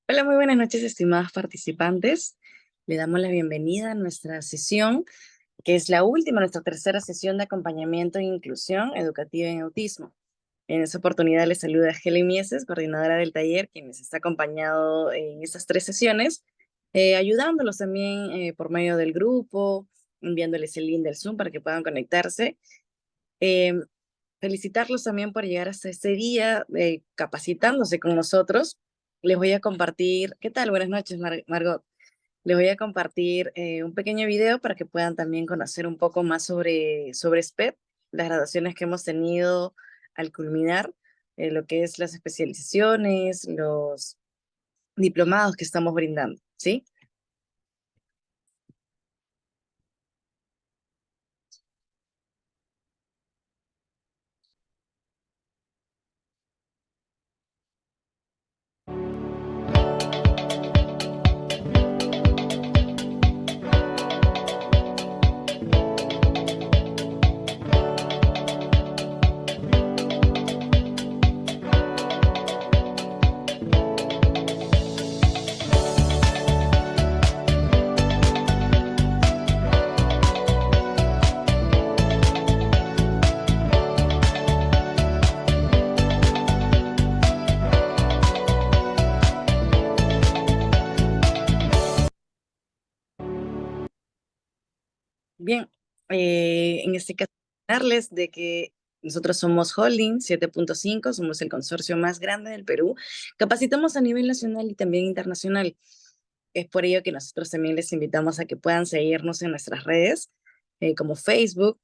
Hola, muy buenas noches, estimados participantes. Le damos la bienvenida a nuestra sesión, que es la última, nuestra tercera sesión de acompañamiento e inclusión educativa en autismo. En esta oportunidad les saluda Helen Mieses, coordinadora del taller, quien les está acompañado en estas tres sesiones, ayudándolos también por medio del grupo, enviándoles el link del Zoom para que puedan conectarse. Eh, Felicitarlos también por llegar hasta este día, capacitándose con nosotros. Les voy a compartir, ¿qué tal? Buenas noches, Margot. Les voy a compartir un pequeño video para que puedan también conocer un poco más sobre SPED, las graduaciones que hemos tenido al culminar, lo que es las especializaciones, los diplomados que estamos brindando, ¿sí? Bien, en este caso, hablarles de que nosotros somos Holding 7.5, somos el consorcio más grande del Perú. Capacitamos a nivel nacional y también internacional. Es por ello que nosotros también les invitamos a que puedan seguirnos en nuestras redes, como Facebook,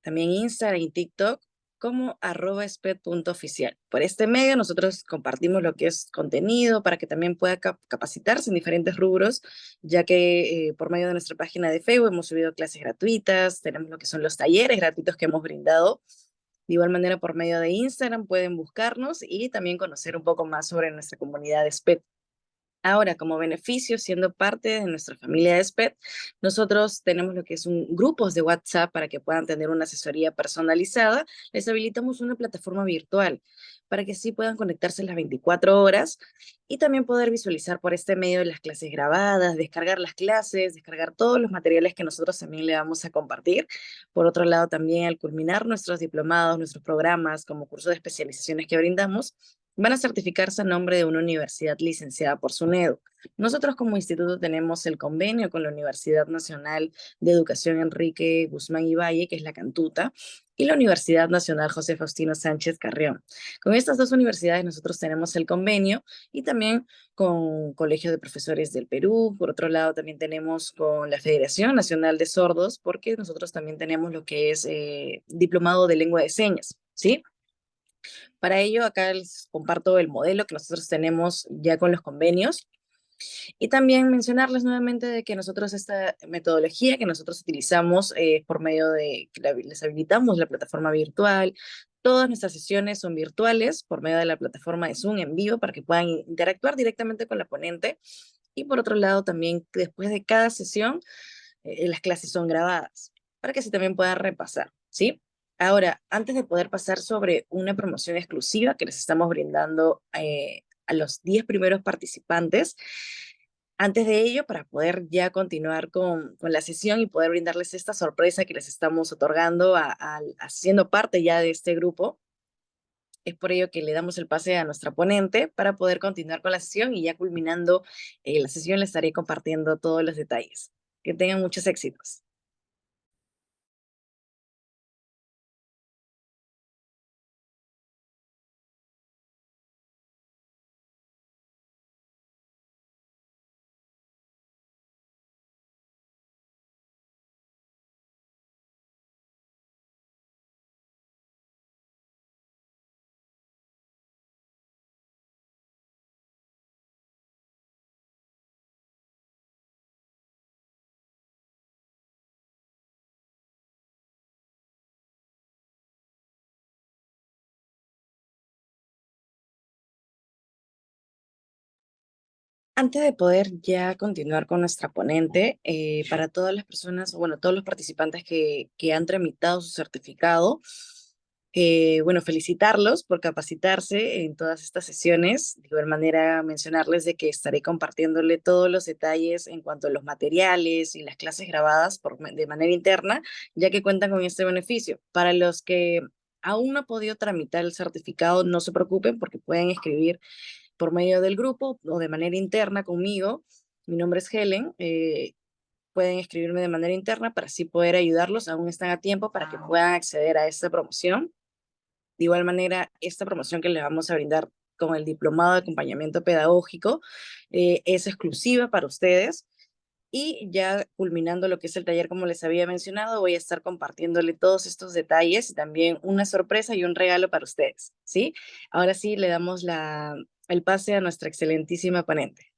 también Instagram y TikTok, como @sped.oficial. Por este medio nosotros compartimos lo que es contenido para que también pueda capacitarse en diferentes rubros, ya que por medio de nuestra página de Facebook hemos subido clases gratuitas, tenemos lo que son los talleres gratuitos que hemos brindado. De igual manera, por medio de Instagram pueden buscarnos y también conocer un poco más sobre nuestra comunidad de SPED. Ahora, como beneficio, siendo parte de nuestra familia de SPED, nosotros tenemos lo que es un grupos de WhatsApp para que puedan tener una asesoría personalizada. Les habilitamos una plataforma virtual para que sí puedan conectarse las 24 horas y también poder visualizar por este medio las clases grabadas, descargar las clases, descargar todos los materiales que nosotros también le vamos a compartir. Por otro lado, también al culminar nuestros diplomados, nuestros programas como curso de especializaciones que brindamos, van a certificarse a nombre de una universidad licenciada por SUNEDU. Nosotros como instituto tenemos el convenio con la Universidad Nacional de Educación Enrique Guzmán y Valle, que es la Cantuta, y la Universidad Nacional José Faustino Sánchez Carrión. Con estas dos universidades nosotros tenemos el convenio y también con Colegio de Profesores del Perú. Por otro lado, también tenemos con la Federación Nacional de Sordos, porque nosotros también tenemos lo que es diplomado de lengua de señas, ¿sí? Para ello, acá les comparto el modelo que nosotros tenemos ya con los convenios y también mencionarles nuevamente de que nosotros esta metodología que nosotros utilizamos por medio de que les habilitamos la plataforma virtual. Todas nuestras sesiones son virtuales por medio de la plataforma de Zoom en vivo para que puedan interactuar directamente con la ponente. Y por otro lado, también después de cada sesión, las clases son grabadas para que así también puedan repasar, ¿sí? Ahora, antes de poder pasar sobre una promoción exclusiva que les estamos brindando a los 10 primeros participantes, antes de ello, para poder ya continuar con la sesión y poder brindarles esta sorpresa que les estamos otorgando haciendo parte ya de este grupo, es por ello que le damos el pase a nuestra ponente para poder continuar con la sesión y ya culminando la sesión les estaré compartiendo todos los detalles. Que tengan muchos éxitos. Antes de poder ya continuar con nuestra ponente, para todas las personas, bueno, todos los participantes que han tramitado su certificado, bueno, felicitarlos por capacitarse en todas estas sesiones. De igual manera, mencionarles de que estaré compartiéndole todos los detalles en cuanto a los materiales y las clases grabadas de manera interna, ya que cuentan con este beneficio. Para los que aún no han podido tramitar el certificado, no se preocupen porque pueden escribir por medio del grupo o de manera interna conmigo. Mi nombre es Helen. Pueden escribirme de manera interna para así poder ayudarlos. Aún están a tiempo para que puedan acceder a esta promoción. De igual manera, esta promoción que les vamos a brindar con el diplomado de acompañamiento pedagógico es exclusiva para ustedes. Y ya culminando lo que es el taller, como les había mencionado, voy a estar compartiéndole todos estos detalles y también una sorpresa y un regalo para ustedes, ¿sí? Ahora sí, le damos el pase a nuestra excelentísima ponente.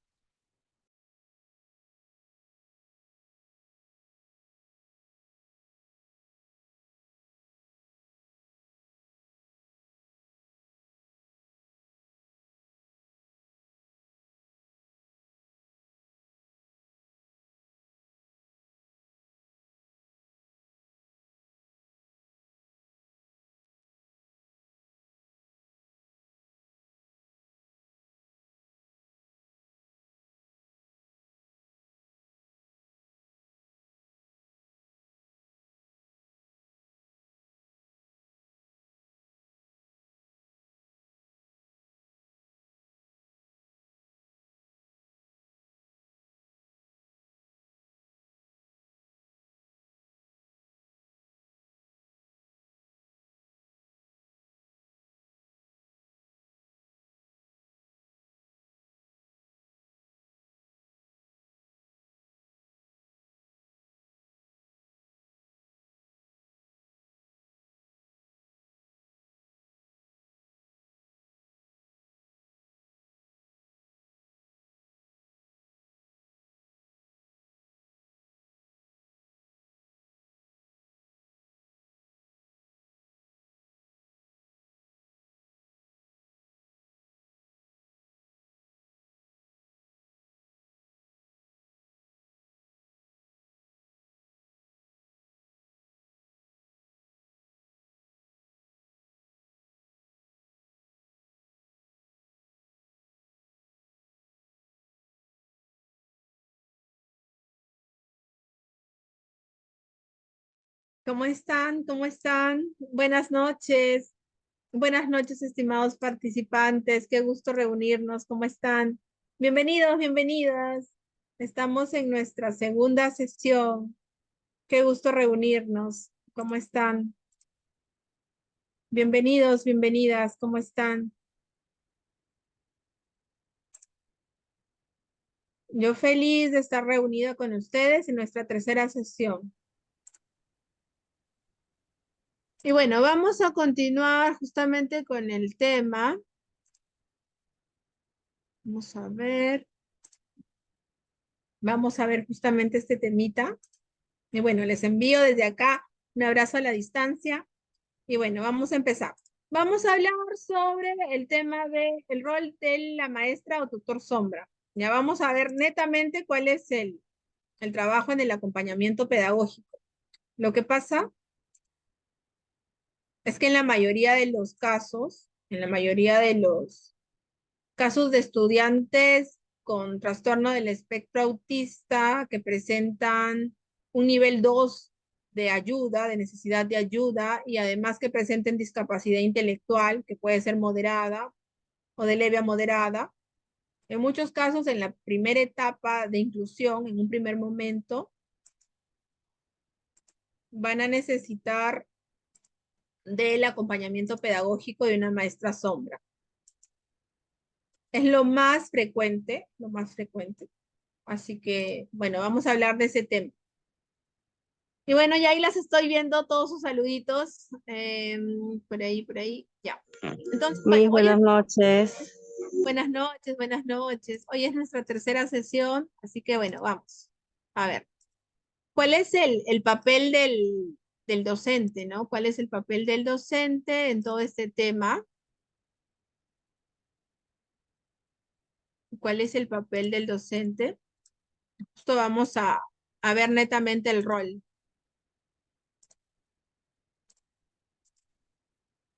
¿Cómo están? ¿Cómo están? Buenas noches. Buenas noches, estimados participantes. Qué gusto reunirnos. ¿Cómo están? Bienvenidos, bienvenidas. Estamos en nuestra segunda sesión. Qué gusto reunirnos. ¿Cómo están? Bienvenidos, bienvenidas. ¿Cómo están? Yo feliz de estar reunida con ustedes en nuestra tercera sesión. Y bueno, vamos a continuar justamente con el tema. Vamos a ver. Vamos a ver justamente este temita. Y bueno, les envío desde acá un abrazo a la distancia. Y bueno, vamos a empezar. Vamos a hablar sobre el tema del rol de la maestra o tutor sombra. Ya vamos a ver netamente cuál es el trabajo en el acompañamiento pedagógico. Lo que pasa es que en la mayoría de los casos, en la mayoría de los casos de estudiantes con trastorno del espectro autista que presentan un nivel 2 de ayuda, de necesidad de ayuda, y además que presenten discapacidad intelectual, que puede ser moderada o de leve a moderada. En muchos casos, en la primera etapa de inclusión, en un primer momento, van a necesitar del acompañamiento pedagógico de una maestra sombra. Es lo más frecuente, lo más frecuente. Así que, bueno, vamos a hablar de ese tema. Y bueno, ya ahí las estoy viendo, todos sus saluditos. Por ahí, ya. Entonces, Muy bueno, buenas noches. buenas noches, buenas noches. Hoy es nuestra tercera sesión, así que bueno, vamos. A ver, ¿cuál es el papel del docente, no? ¿Cuál es el papel del docente en todo este tema? ¿Cuál es el papel del docente? Justo vamos a ver netamente el rol.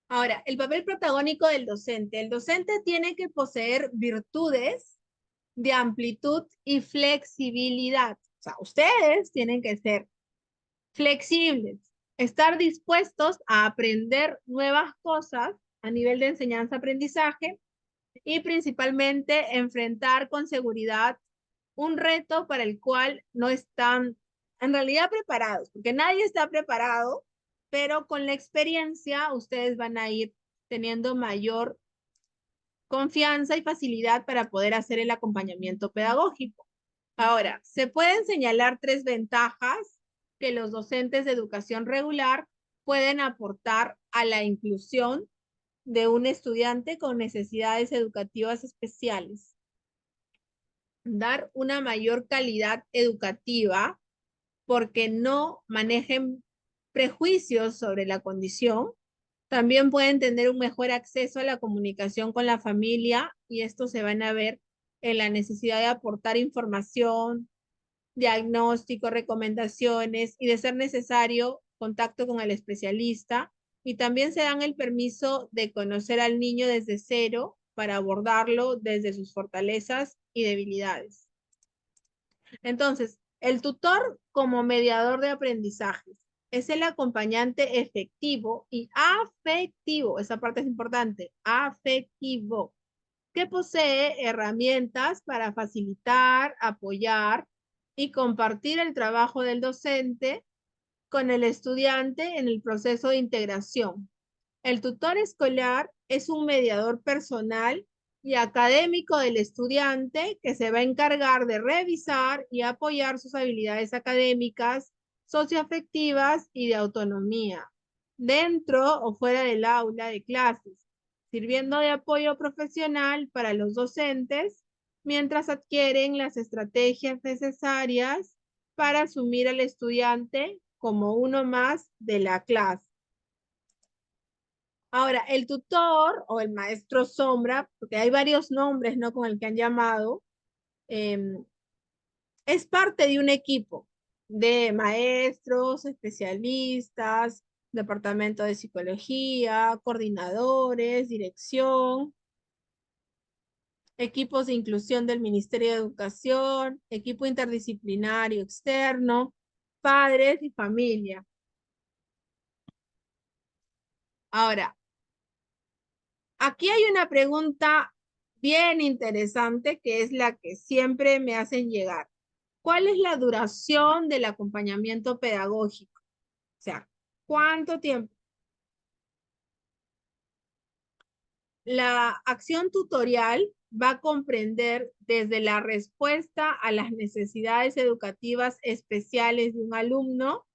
Ahora, el papel protagónico del docente. El docente tiene que poseer virtudes de amplitud y flexibilidad. O sea, ustedes tienen que ser flexibles, estar dispuestos a aprender nuevas cosas a nivel de enseñanza-aprendizaje y principalmente enfrentar con seguridad un reto para el cual no están en realidad preparados, porque nadie está preparado, pero con la experiencia ustedes van a ir teniendo mayor confianza y facilidad para poder hacer el acompañamiento pedagógico. Ahora, se pueden señalar tres ventajas que los docentes de educación regular pueden aportar a la inclusión de un estudiante con necesidades educativas especiales. Dar una mayor calidad educativa porque no manejen prejuicios sobre la condición. También pueden tener un mejor acceso a la comunicación con la familia y esto se van a ver en la necesidad de aportar información, diagnóstico, recomendaciones y de ser necesario contacto con el especialista. Y también se dan el permiso de conocer al niño desde cero para abordarlo desde sus fortalezas y debilidades. Entonces, el tutor como mediador de aprendizajes es el acompañante efectivo y afectivo, esa parte es importante, afectivo, que posee herramientas para facilitar, apoyar y compartir el trabajo del docente con el estudiante en el proceso de integración. El tutor escolar es un mediador personal y académico del estudiante que se va a encargar de revisar y apoyar sus habilidades académicas, socioafectivas y de autonomía, dentro o fuera del aula de clases, sirviendo de apoyo profesional para los docentes mientras adquieren las estrategias necesarias para asumir al estudiante como uno más de la clase. Ahora, el tutor o el maestro sombra, porque hay varios nombres, ¿no? Con el que han llamado, es parte de un equipo de maestros, especialistas, departamento de psicología, coordinadores, dirección, equipos de inclusión del Ministerio de Educación, equipo interdisciplinario externo, padres y familia. Ahora, aquí hay una pregunta bien interesante que es la que siempre me hacen llegar. ¿Cuál es la duración del acompañamiento pedagógico? O sea, ¿cuánto tiempo? La acción tutorial va a comprender desde la respuesta a las necesidades educativas especiales de un alumno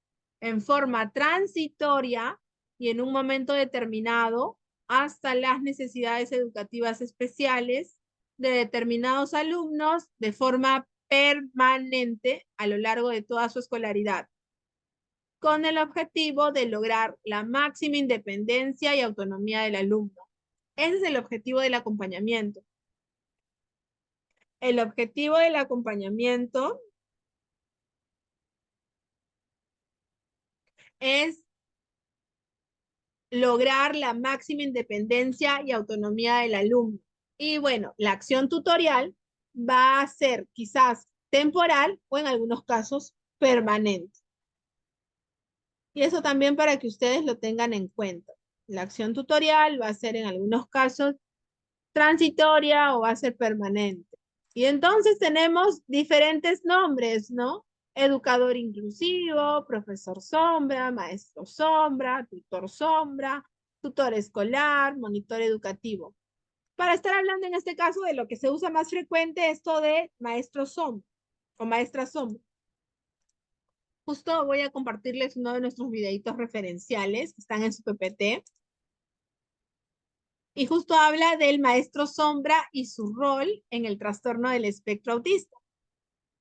en forma transitoria y en un momento determinado hasta las necesidades educativas especiales de determinados alumnos de forma permanente a lo largo de toda su escolaridad, con el objetivo de lograr la máxima independencia y autonomía del alumno. Ese es el objetivo del acompañamiento. El objetivo del acompañamiento es lograr la máxima independencia y autonomía del alumno. Y bueno, la acción tutorial va a ser quizás temporal o en algunos casos permanente. Y eso también para que ustedes lo tengan en cuenta. La acción tutorial va a ser en algunos casos transitoria o va a ser permanente. Y entonces tenemos diferentes nombres, ¿no? Educador inclusivo, profesor sombra, maestro sombra, tutor escolar, monitor educativo. Para estar hablando en este caso de lo que se usa más frecuente, esto de maestro sombra o maestra sombra. Justo voy a compartirles uno de nuestros videitos referenciales que están en su PPT. Y justo habla del maestro sombra y su rol en el trastorno del espectro autista,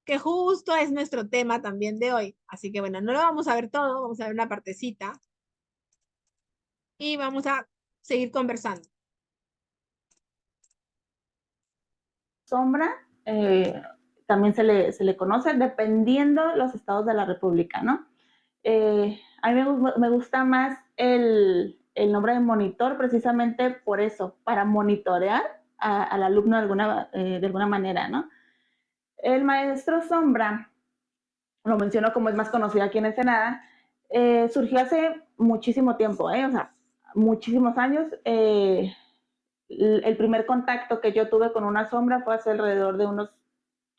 que justo es nuestro tema también de hoy. Así que bueno, no lo vamos a ver todo, vamos a ver una partecita y vamos a seguir conversando. Sombra, también se le conoce dependiendo los estados de la República, ¿no? A mí me gusta más el nombre de monitor precisamente por eso, para monitorear al alumno de alguna manera, ¿no? El maestro sombra, lo menciono como es más conocido aquí en Ensenada, surgió hace muchísimo tiempo, o sea, muchísimos años. El primer contacto que yo tuve con una sombra fue hace alrededor de unos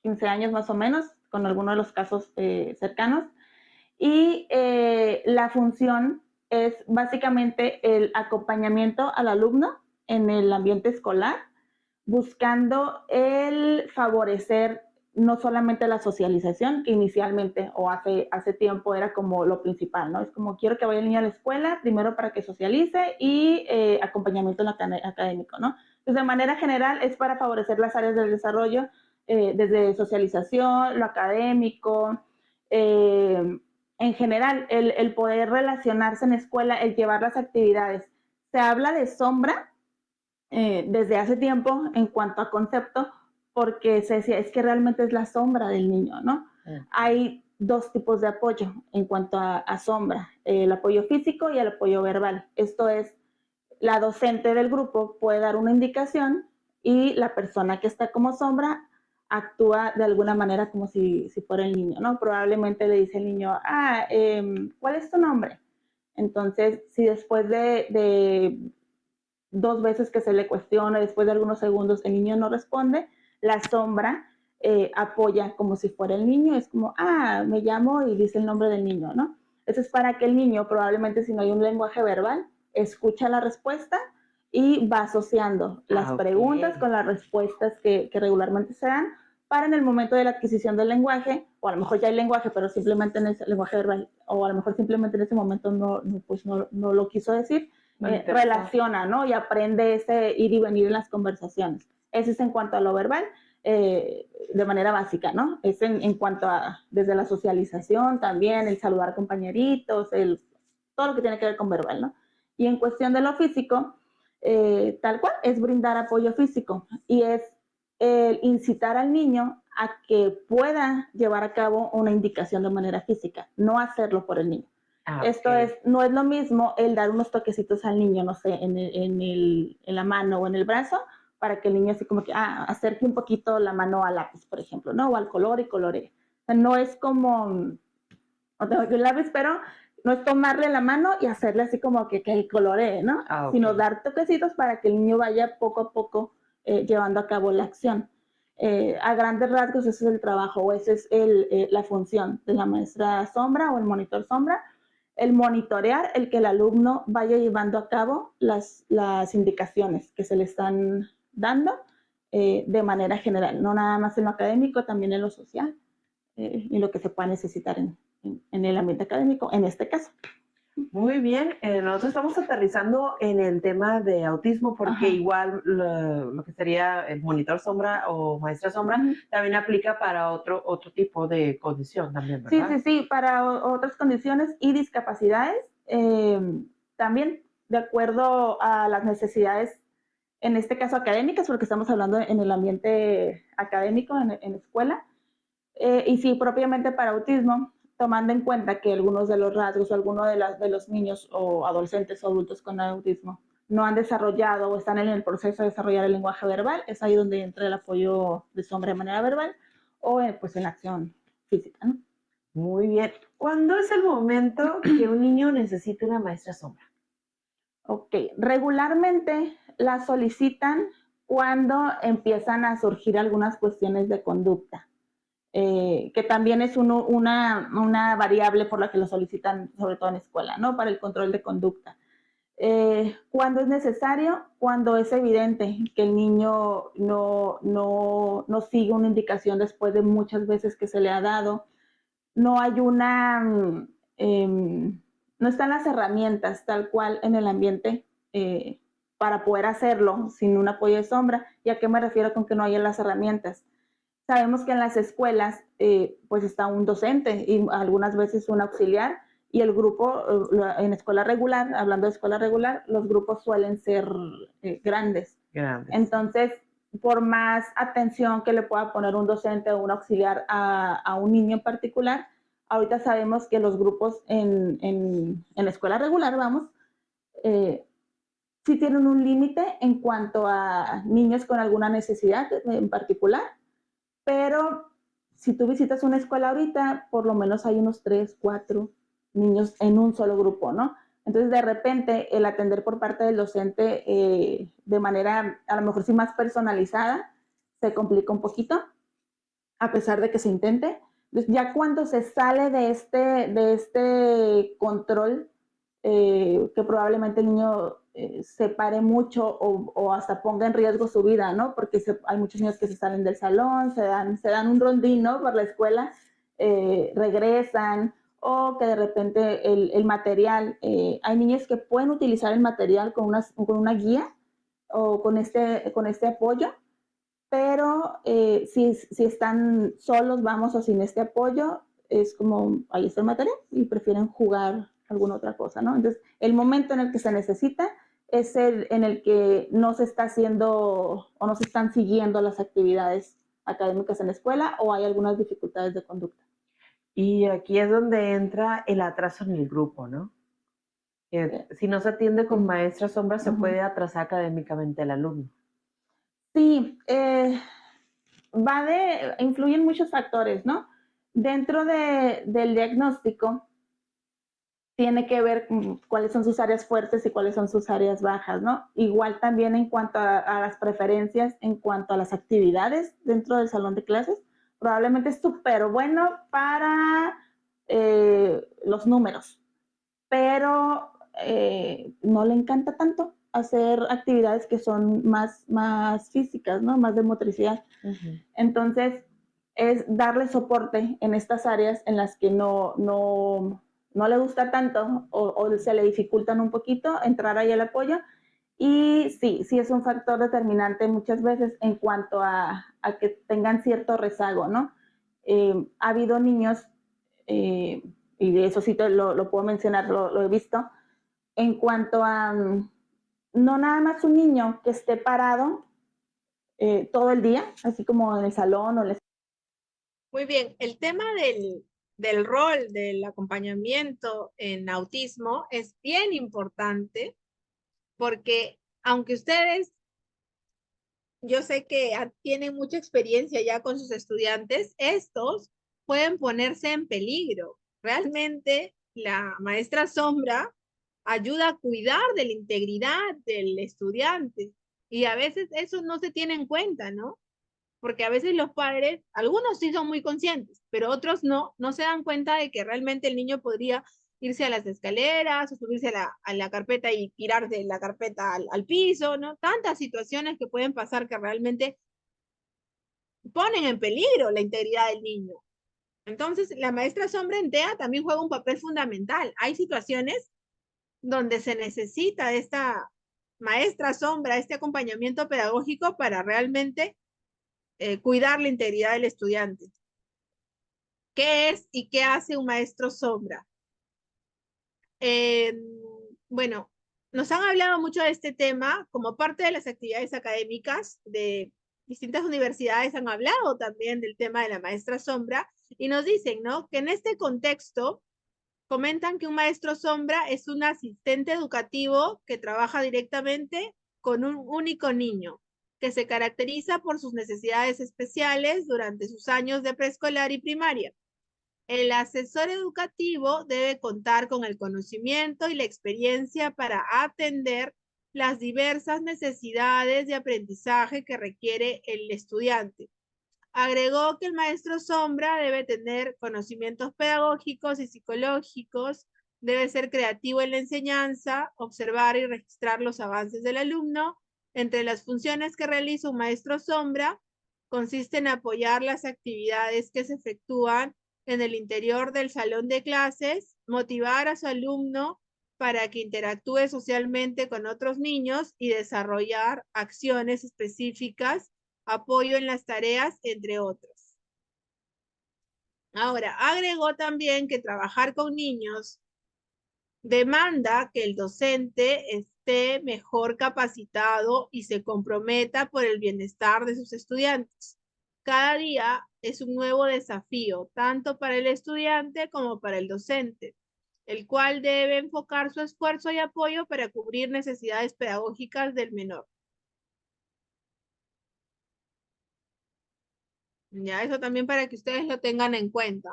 15 años más o menos, con algunos de los casos cercanos. Y la función es básicamente el acompañamiento al alumno en el ambiente escolar, buscando el favorecer no solamente la socialización, que inicialmente o hace tiempo era como lo principal, ¿no? Es como quiero que vaya el niño a la escuela, primero para que socialice y acompañamiento en académico, ¿no? Entonces, de manera general es para favorecer las áreas del desarrollo, desde socialización, lo académico, en general, el poder relacionarse en escuela, el llevar las actividades. Se habla de sombra desde hace tiempo en cuanto a concepto, porque se decía, es que realmente es la sombra del niño, ¿no? Hay dos tipos de apoyo en cuanto a sombra, el apoyo físico y el apoyo verbal. Esto es, la docente del grupo puede dar una indicación y la persona que está como sombra actúa de alguna manera como si fuera el niño, ¿no? Probablemente le dice el niño, ¿cuál es tu nombre? Entonces, si después de 2 veces que se le cuestiona, después de algunos segundos el niño no responde, la sombra apoya como si fuera el niño, es como, me llamo y dice el nombre del niño, ¿no? Eso es para que el niño, probablemente si no hay un lenguaje verbal, escucha la respuesta y va asociando las preguntas con las respuestas que regularmente se dan para en el momento de la adquisición del lenguaje, o a lo mejor ya hay lenguaje, pero simplemente en ese lenguaje verbal, o a lo mejor simplemente en ese momento no lo quiso decir, relaciona, ¿no? Y aprende ese ir y venir en las conversaciones. Eso es en cuanto a lo verbal, de manera básica, ¿no? Es en cuanto a, desde la socialización también, el saludar compañeritos, todo lo que tiene que ver con verbal, ¿no? Y en cuestión de lo físico, tal cual, es brindar apoyo físico y es incitar al niño a que pueda llevar a cabo una indicación de manera física, no hacerlo por el niño. Esto no es lo mismo el dar unos toquecitos al niño, no sé, en la mano o en el brazo, para que el niño así como que acerque un poquito la mano al lápiz, por ejemplo, ¿no? O al color y coloree. O sea, no es como, no tengo que el lápiz, pero no es tomarle la mano y hacerle así como que coloree, ¿no? Sino dar toquecitos para que el niño vaya poco a poco llevando a cabo la acción. A grandes rasgos ese es el trabajo, o esa es la función de la maestra sombra o el monitor sombra, el monitorear, el que el alumno vaya llevando a cabo las indicaciones que se le están dando de manera general, no nada más en lo académico, también en lo social y lo que se pueda necesitar en el ambiente académico, en este caso. Muy bien, nosotros estamos aterrizando en el tema de autismo porque igual lo que sería el monitor sombra o maestra sombra también aplica para otro tipo de condición también, ¿verdad? Sí, para otras condiciones y discapacidades también de acuerdo a las necesidades, en este caso académicas, porque estamos hablando en el ambiente académico, en escuela, y sí, propiamente para autismo, tomando en cuenta que algunos de los rasgos o algunos de los niños o adolescentes o adultos con autismo no han desarrollado o están en el proceso de desarrollar el lenguaje verbal, es ahí donde entra el apoyo de sombra de manera verbal o pues en la acción física, ¿no? Muy bien. ¿Cuándo es el momento que un niño necesita una maestra sombra? Ok, regularmente la solicitan cuando empiezan a surgir algunas cuestiones de conducta. Que también es una variable por la que lo solicitan, sobre todo en escuela, ¿no? Para el control de conducta. Cuando es necesario, cuando es evidente que el niño no sigue una indicación después de muchas veces que se le ha dado, no hay no están las herramientas tal cual en el ambiente para poder hacerlo sin un apoyo de sombra. ¿Y a qué me refiero con que no hay las herramientas? Sabemos que en las escuelas pues está un docente y algunas veces un auxiliar y el grupo en escuela regular, hablando de escuela regular, los grupos suelen ser grandes. Entonces, por más atención que le pueda poner un docente o un auxiliar a un niño en particular, ahorita sabemos que los grupos en escuela regular, sí tienen un límite en cuanto a niños con alguna necesidad en particular, pero si tú visitas una escuela ahorita, por lo menos hay unos 3, 4 niños en un solo grupo, ¿no? Entonces, de repente, el atender por parte del docente de manera, a lo mejor sí más personalizada, se complica un poquito, a pesar de que se intente. Entonces, ya cuando se sale de este control, que probablemente el niño se pare mucho o hasta ponga en riesgo su vida, ¿no? Porque hay muchos niños que se salen del salón, se dan un rondín, ¿no? Por la escuela, regresan, o que de repente el material, hay niños que pueden utilizar el material con una guía o con este apoyo, pero si están solos, vamos, o sin este apoyo, es como, ahí está el material y prefieren jugar alguna otra cosa, ¿no? Entonces, el momento en el que se necesita es el en el que no se está haciendo o no se están siguiendo las actividades académicas en la escuela o hay algunas dificultades de conducta. Y aquí es donde entra el atraso en el grupo, ¿no? Si no se atiende con maestra sombra, se puede atrasar académicamente el alumno. Sí, influyen muchos factores, ¿no? Dentro del diagnóstico tiene que ver cuáles son sus áreas fuertes y cuáles son sus áreas bajas, ¿no? Igual también en cuanto a las preferencias, en cuanto a las actividades dentro del salón de clases, probablemente es súper bueno para los números, pero no le encanta tanto hacer actividades que son más físicas, ¿no? Más de motricidad. Uh-huh. Entonces, es darle soporte en estas áreas en las que no le gusta tanto o se le dificultan un poquito, entrar ahí al apoyo. Y sí es un factor determinante muchas veces en cuanto a que tengan cierto rezago, ¿no? Ha habido niños, y eso sí lo puedo mencionar, lo he visto, en cuanto a no nada más un niño que esté parado todo el día, así como en el salón o en la... Muy bien, el tema del rol del acompañamiento en autismo es bien importante porque aunque ustedes, yo sé que tienen mucha experiencia ya con sus estudiantes, estos pueden ponerse en peligro. Realmente la maestra sombra ayuda a cuidar de la integridad del estudiante y a veces eso no se tiene en cuenta, ¿no? Porque a veces los padres, algunos sí son muy conscientes, pero otros no se dan cuenta de que realmente el niño podría irse a las escaleras o subirse a la carpeta y tirar de la carpeta al piso, ¿no? Tantas situaciones que pueden pasar que realmente ponen en peligro la integridad del niño. Entonces, la maestra sombra en TEA también juega un papel fundamental. Hay situaciones donde se necesita esta maestra sombra, este acompañamiento pedagógico para realmente cuidar la integridad del estudiante. ¿Qué es y qué hace un maestro sombra? Bueno, nos han hablado mucho de este tema como parte de las actividades académicas de distintas universidades han hablado también del tema de la maestra sombra y nos dicen, ¿no? Que en este contexto comentan que un maestro sombra es un asistente educativo que trabaja directamente con un único niño, que se caracteriza por sus necesidades especiales durante sus años de preescolar y primaria. El asesor educativo debe contar con el conocimiento y la experiencia para atender las diversas necesidades de aprendizaje que requiere el estudiante. Agregó que el maestro sombra debe tener conocimientos pedagógicos y psicológicos, debe ser creativo en la enseñanza, observar y registrar los avances del alumno. Entre las funciones que realiza un maestro sombra, consiste en apoyar las actividades que se efectúan en el interior del salón de clases, motivar a su alumno para que interactúe socialmente con otros niños y desarrollar acciones específicas, apoyo en las tareas, entre otros. Ahora, agregó también que trabajar con niños demanda que el docente esté mejor capacitado y se comprometa por el bienestar de sus estudiantes. Cada día es un nuevo desafío, tanto para el estudiante como para el docente. el cual debe enfocar su esfuerzo y apoyo para cubrir necesidades pedagógicas del menor. Ya, eso también para que ustedes lo tengan en cuenta.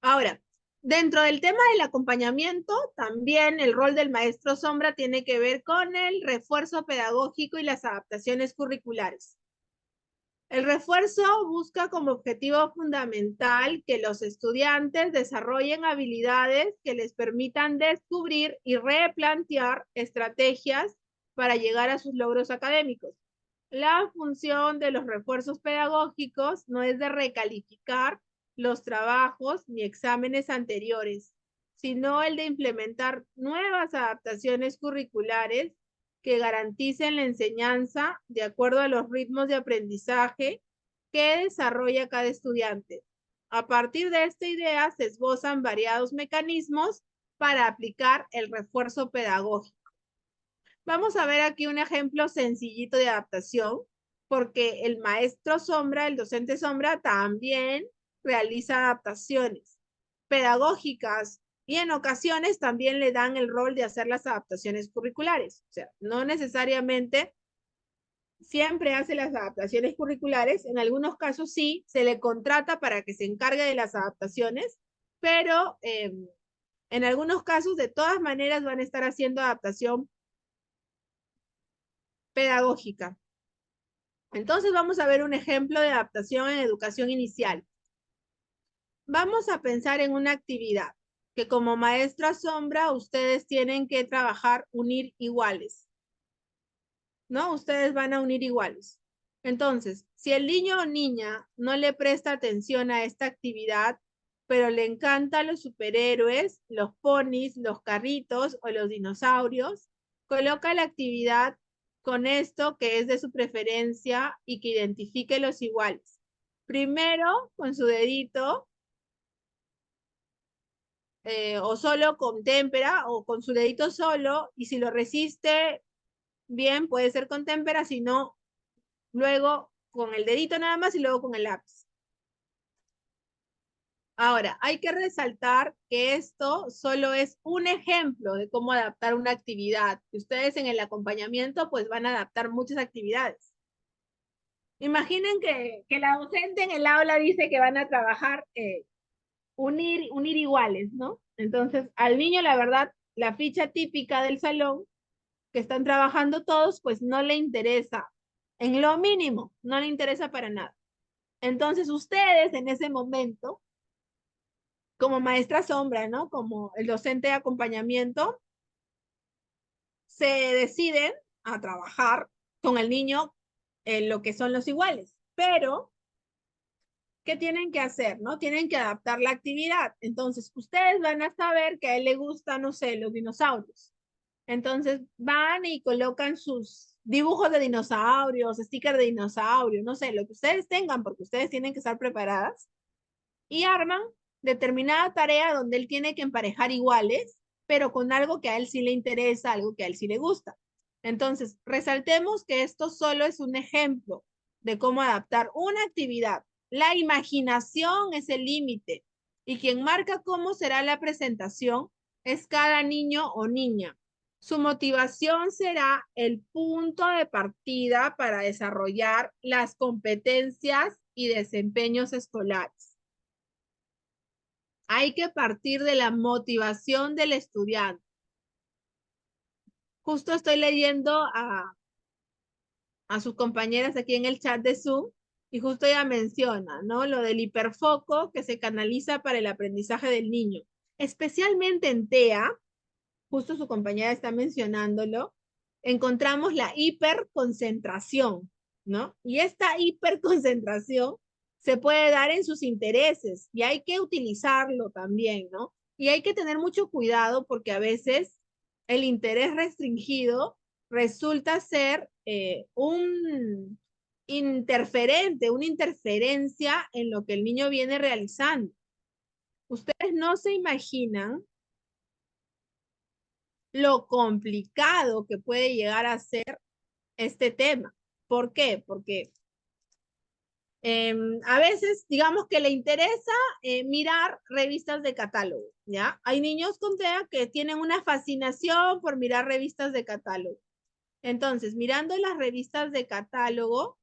Ahora, dentro del tema del acompañamiento, también el rol del maestro sombra tiene que ver con el refuerzo pedagógico y las adaptaciones curriculares. El refuerzo busca como objetivo fundamental que los estudiantes desarrollen habilidades que les permitan descubrir y replantear estrategias para llegar a sus logros académicos. La función de los refuerzos pedagógicos no es de recalificar los trabajos ni exámenes anteriores, sino el de implementar nuevas adaptaciones curriculares que garanticen la enseñanza de acuerdo a los ritmos de aprendizaje que desarrolla cada estudiante. A partir de esta idea se esbozan variados mecanismos para aplicar el refuerzo pedagógico. Vamos a ver aquí un ejemplo sencillito de adaptación, porque el maestro sombra, el docente sombra, también realiza adaptaciones pedagógicas y en ocasiones también le dan el rol de hacer las adaptaciones curriculares. O sea, no necesariamente siempre hace las adaptaciones curriculares, en algunos casos sí, se le contrata para que se encargue de las adaptaciones, pero en algunos casos de todas maneras van a estar haciendo adaptación pedagógica. Entonces vamos a ver un ejemplo de adaptación en educación inicial. Vamos a pensar en una actividad que como maestra sombra ustedes tienen que trabajar unir iguales, ¿no? Ustedes van a unir iguales. Entonces, si el niño o niña no le presta atención a esta actividad, pero le encantan los superhéroes, los ponis, los carritos o los dinosaurios, coloca la actividad con esto que es de su preferencia y que identifique los iguales. Primero, con su dedito, o solo con témpera, o con su dedito solo, y si lo resiste, bien, puede ser con témpera, si no, luego con el dedito nada más y luego con el lápiz. Ahora, hay que resaltar que esto solo es un ejemplo de cómo adaptar una actividad. Ustedes en el acompañamiento pues van a adaptar muchas actividades. Imaginen que la docente en el aula dice que van a trabajar unir iguales, ¿no? Entonces, al niño, la verdad, la ficha típica del salón que están trabajando todos, pues no le interesa. En lo mínimo, no le interesa para nada. Entonces, ustedes en ese momento como maestra sombra, ¿no? Como el docente de acompañamiento, se deciden a trabajar con el niño en lo que son los iguales. Pero, ¿qué tienen que hacer, no? Tienen que adaptar la actividad. Entonces, ustedes van a saber que a él le gustan, no sé, los dinosaurios. Entonces, van y colocan sus dibujos de dinosaurios, stickers de dinosaurio, no sé, lo que ustedes tengan, porque ustedes tienen que estar preparadas. Y arman determinada tarea donde él tiene que emparejar iguales, pero con algo que a él sí le interesa, algo que a él sí le gusta. Entonces, resaltemos que esto solo es un ejemplo de cómo adaptar una actividad. La imaginación es el límite y quien marca cómo será la presentación es cada niño o niña. Su motivación será el punto de partida para desarrollar las competencias y desempeños escolares. Hay que partir de la motivación del estudiante. Justo estoy leyendo a sus compañeras aquí en el chat de Zoom y justo ella menciona, ¿no? Lo del hiperfoco que se canaliza para el aprendizaje del niño. Especialmente en TEA, justo su compañera está mencionándolo, encontramos la hiperconcentración, ¿no? Y esta hiperconcentración se puede dar en sus intereses y hay que utilizarlo también, ¿no? Y hay que tener mucho cuidado porque a veces el interés restringido resulta ser un interferente, una interferencia en lo que el niño viene realizando. Ustedes no se imaginan lo complicado que puede llegar a ser este tema. ¿Por qué? Porque A veces, digamos que le interesa mirar revistas de catálogo, ¿ya? Hay niños con TEA que tienen una fascinación por mirar revistas de catálogo. Entonces, mirando las revistas de catálogo,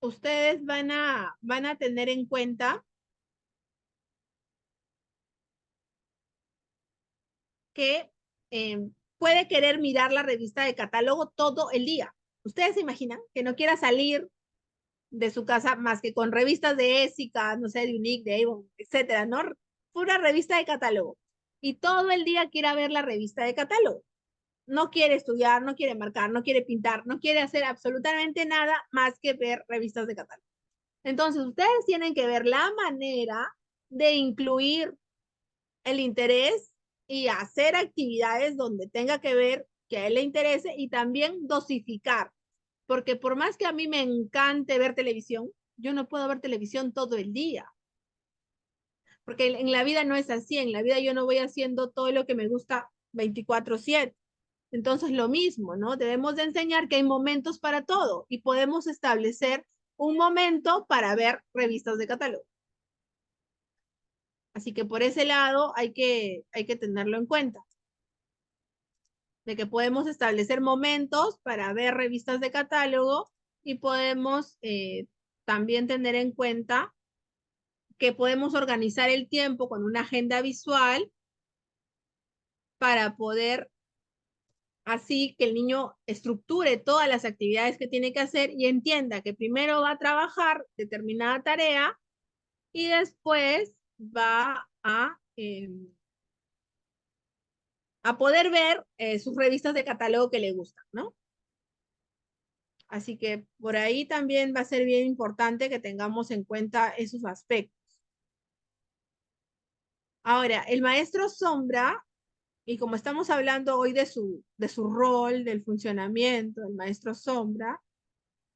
ustedes van a tener en cuenta que puede querer mirar la revista de catálogo todo el día. ¿Ustedes se imaginan que no quiera salir de su casa más que con revistas de Ésica, no sé, de Unique, de Avon, etcétera, ¿no? Pura revista de catálogo. Y todo el día quiera ver la revista de catálogo. No quiere estudiar, no quiere marcar, no quiere pintar, no quiere hacer absolutamente nada más que ver revistas de catálogo. Entonces, ustedes tienen que ver la manera de incluir el interés y hacer actividades donde tenga que ver que a él le interese y también dosificar. Porque por más que a mí me encante ver televisión, yo no puedo ver televisión todo el día. Porque en la vida no es así. En la vida yo no voy haciendo todo lo que me gusta 24/7. Entonces lo mismo, ¿no? Debemos de enseñar que hay momentos para todo y podemos establecer un momento para ver revistas de catálogo. Así que por ese lado hay que tenerlo en cuenta. De que podemos establecer momentos para ver revistas de catálogo y podemos también tener en cuenta que podemos organizar el tiempo con una agenda visual para poder así que el niño estructure todas las actividades que tiene que hacer y entienda que primero va a trabajar determinada tarea y después va a poder ver sus revistas de catálogo que le gustan, ¿no? Así que por ahí también va a ser bien importante que tengamos en cuenta esos aspectos. Ahora, el maestro sombra, y como estamos hablando hoy de su rol, del funcionamiento del maestro sombra,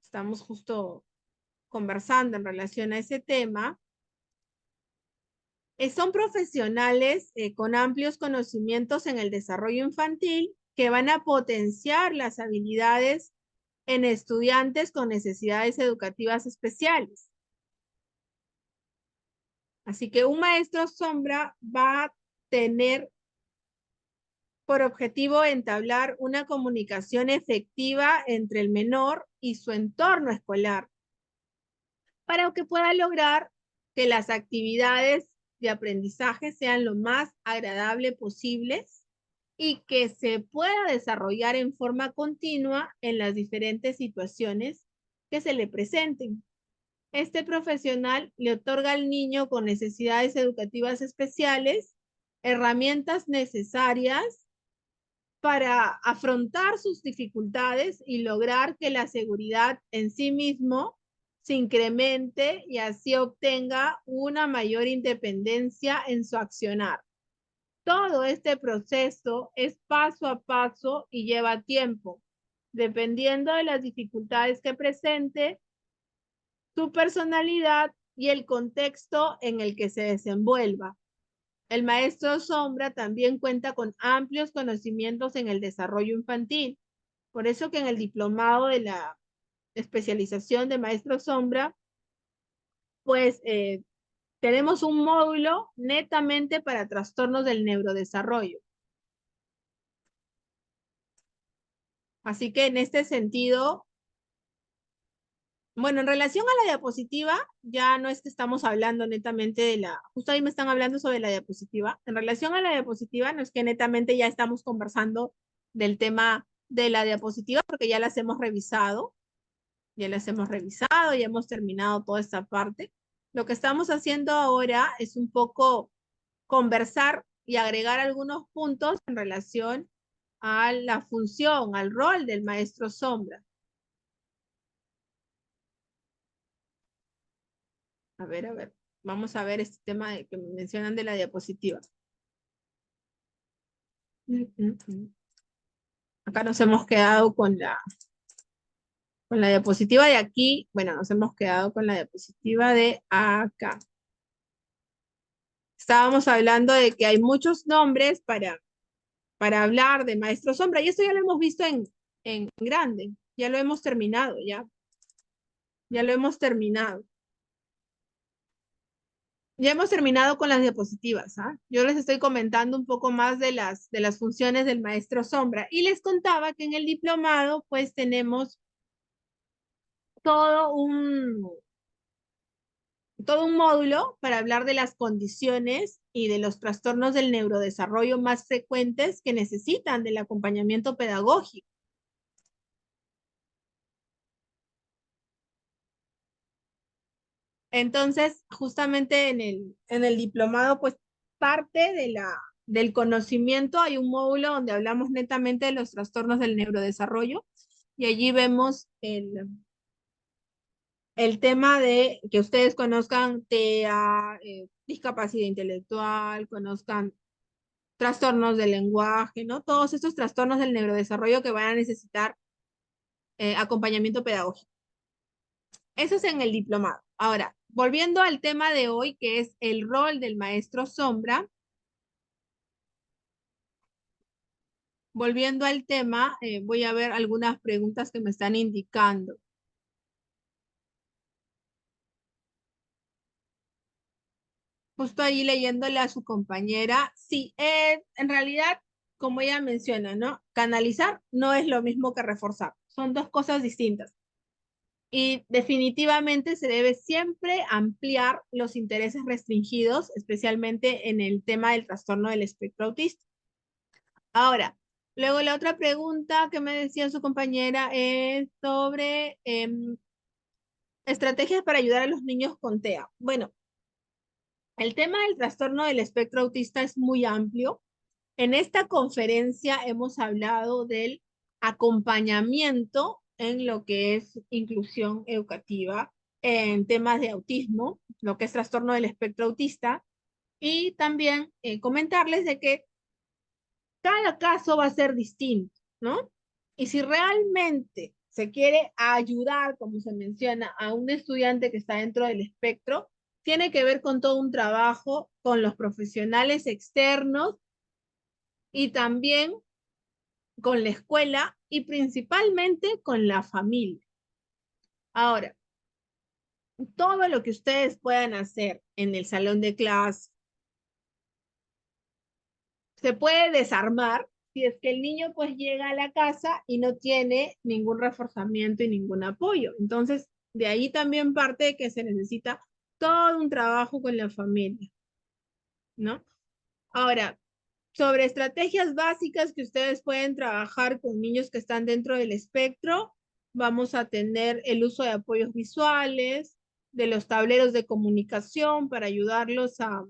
estamos justo conversando en relación a ese tema, son profesionales con amplios conocimientos en el desarrollo infantil que van a potenciar las habilidades en estudiantes con necesidades educativas especiales. Así que un maestro sombra va a tener por objetivo entablar una comunicación efectiva entre el menor y su entorno escolar para que pueda lograr que las actividades de aprendizaje sean lo más agradable posibles y que se pueda desarrollar en forma continua en las diferentes situaciones que se le presenten. Este profesional le otorga al niño con necesidades educativas especiales herramientas necesarias para afrontar sus dificultades y lograr que la seguridad en sí mismo se incremente y así obtenga una mayor independencia en su accionar. Todo este proceso es paso a paso y lleva tiempo, dependiendo de las dificultades que presente, su personalidad y el contexto en el que se desenvuelva. El maestro sombra también cuenta con amplios conocimientos en el desarrollo infantil. Por eso que en el diplomado de la especialización de maestro sombra, pues tenemos un módulo netamente para trastornos del neurodesarrollo. Así que en este sentido, bueno, en relación a la diapositiva, ya no es que estamos hablando netamente de justo ahí me están hablando sobre la diapositiva. En relación a la diapositiva, no es que netamente ya estamos conversando del tema de la diapositiva, porque ya las hemos revisado, ya hemos terminado toda esta parte. Lo que estamos haciendo ahora es un poco conversar y agregar algunos puntos en relación a la función, al rol del maestro sombra. A ver, vamos a ver este tema que mencionan de la diapositiva. Acá nos hemos quedado con la diapositiva de aquí. Bueno, nos hemos quedado con la diapositiva de acá. Estábamos hablando de que hay muchos nombres para para hablar de maestro sombra. Y esto ya lo hemos visto en grande, ya lo hemos terminado, ya lo hemos terminado. Ya hemos terminado con las diapositivas, ¿ah? Yo les estoy comentando un poco más de las funciones del maestro sombra. Y les contaba que en el diplomado, pues tenemos todo un módulo para hablar de las condiciones y de los trastornos del neurodesarrollo más frecuentes que necesitan del acompañamiento pedagógico. Entonces, justamente en el diplomado, pues parte del conocimiento, hay un módulo donde hablamos netamente de los trastornos del neurodesarrollo y allí vemos el tema de que ustedes conozcan TEA, discapacidad intelectual, conozcan trastornos del lenguaje, ¿no? Todos estos trastornos del neurodesarrollo que van a necesitar acompañamiento pedagógico. Eso es en el diplomado. Ahora, volviendo al tema de hoy, que es el rol del maestro sombra. Volviendo al tema, voy a ver algunas preguntas que me están indicando. Justo ahí leyéndole a su compañera. Sí, en realidad, como ella menciona, ¿no? Canalizar no es lo mismo que reforzar. Son dos cosas distintas. Y definitivamente se debe siempre ampliar los intereses restringidos, especialmente en el tema del trastorno del espectro autista. Ahora, luego la otra pregunta que me decía su compañera es sobre estrategias para ayudar a los niños con TEA. Bueno, el tema del trastorno del espectro autista es muy amplio. En esta conferencia hemos hablado del acompañamiento en lo que es inclusión educativa, en temas de autismo, lo que es trastorno del espectro autista, y también comentarles de que cada caso va a ser distinto, ¿no? Y si realmente se quiere ayudar, como se menciona, a un estudiante que está dentro del espectro, tiene que ver con todo un trabajo con los profesionales externos y también con la escuela y principalmente con la familia. Ahora, todo lo que ustedes puedan hacer en el salón de clase se puede desarmar si es que el niño pues llega a la casa y no tiene ningún reforzamiento y ningún apoyo. Entonces, de ahí también parte de que se necesita todo un trabajo con la familia, ¿no? Ahora, sobre estrategias básicas que ustedes pueden trabajar con niños que están dentro del espectro, vamos a tener el uso de apoyos visuales, de los tableros de comunicación para ayudarlos a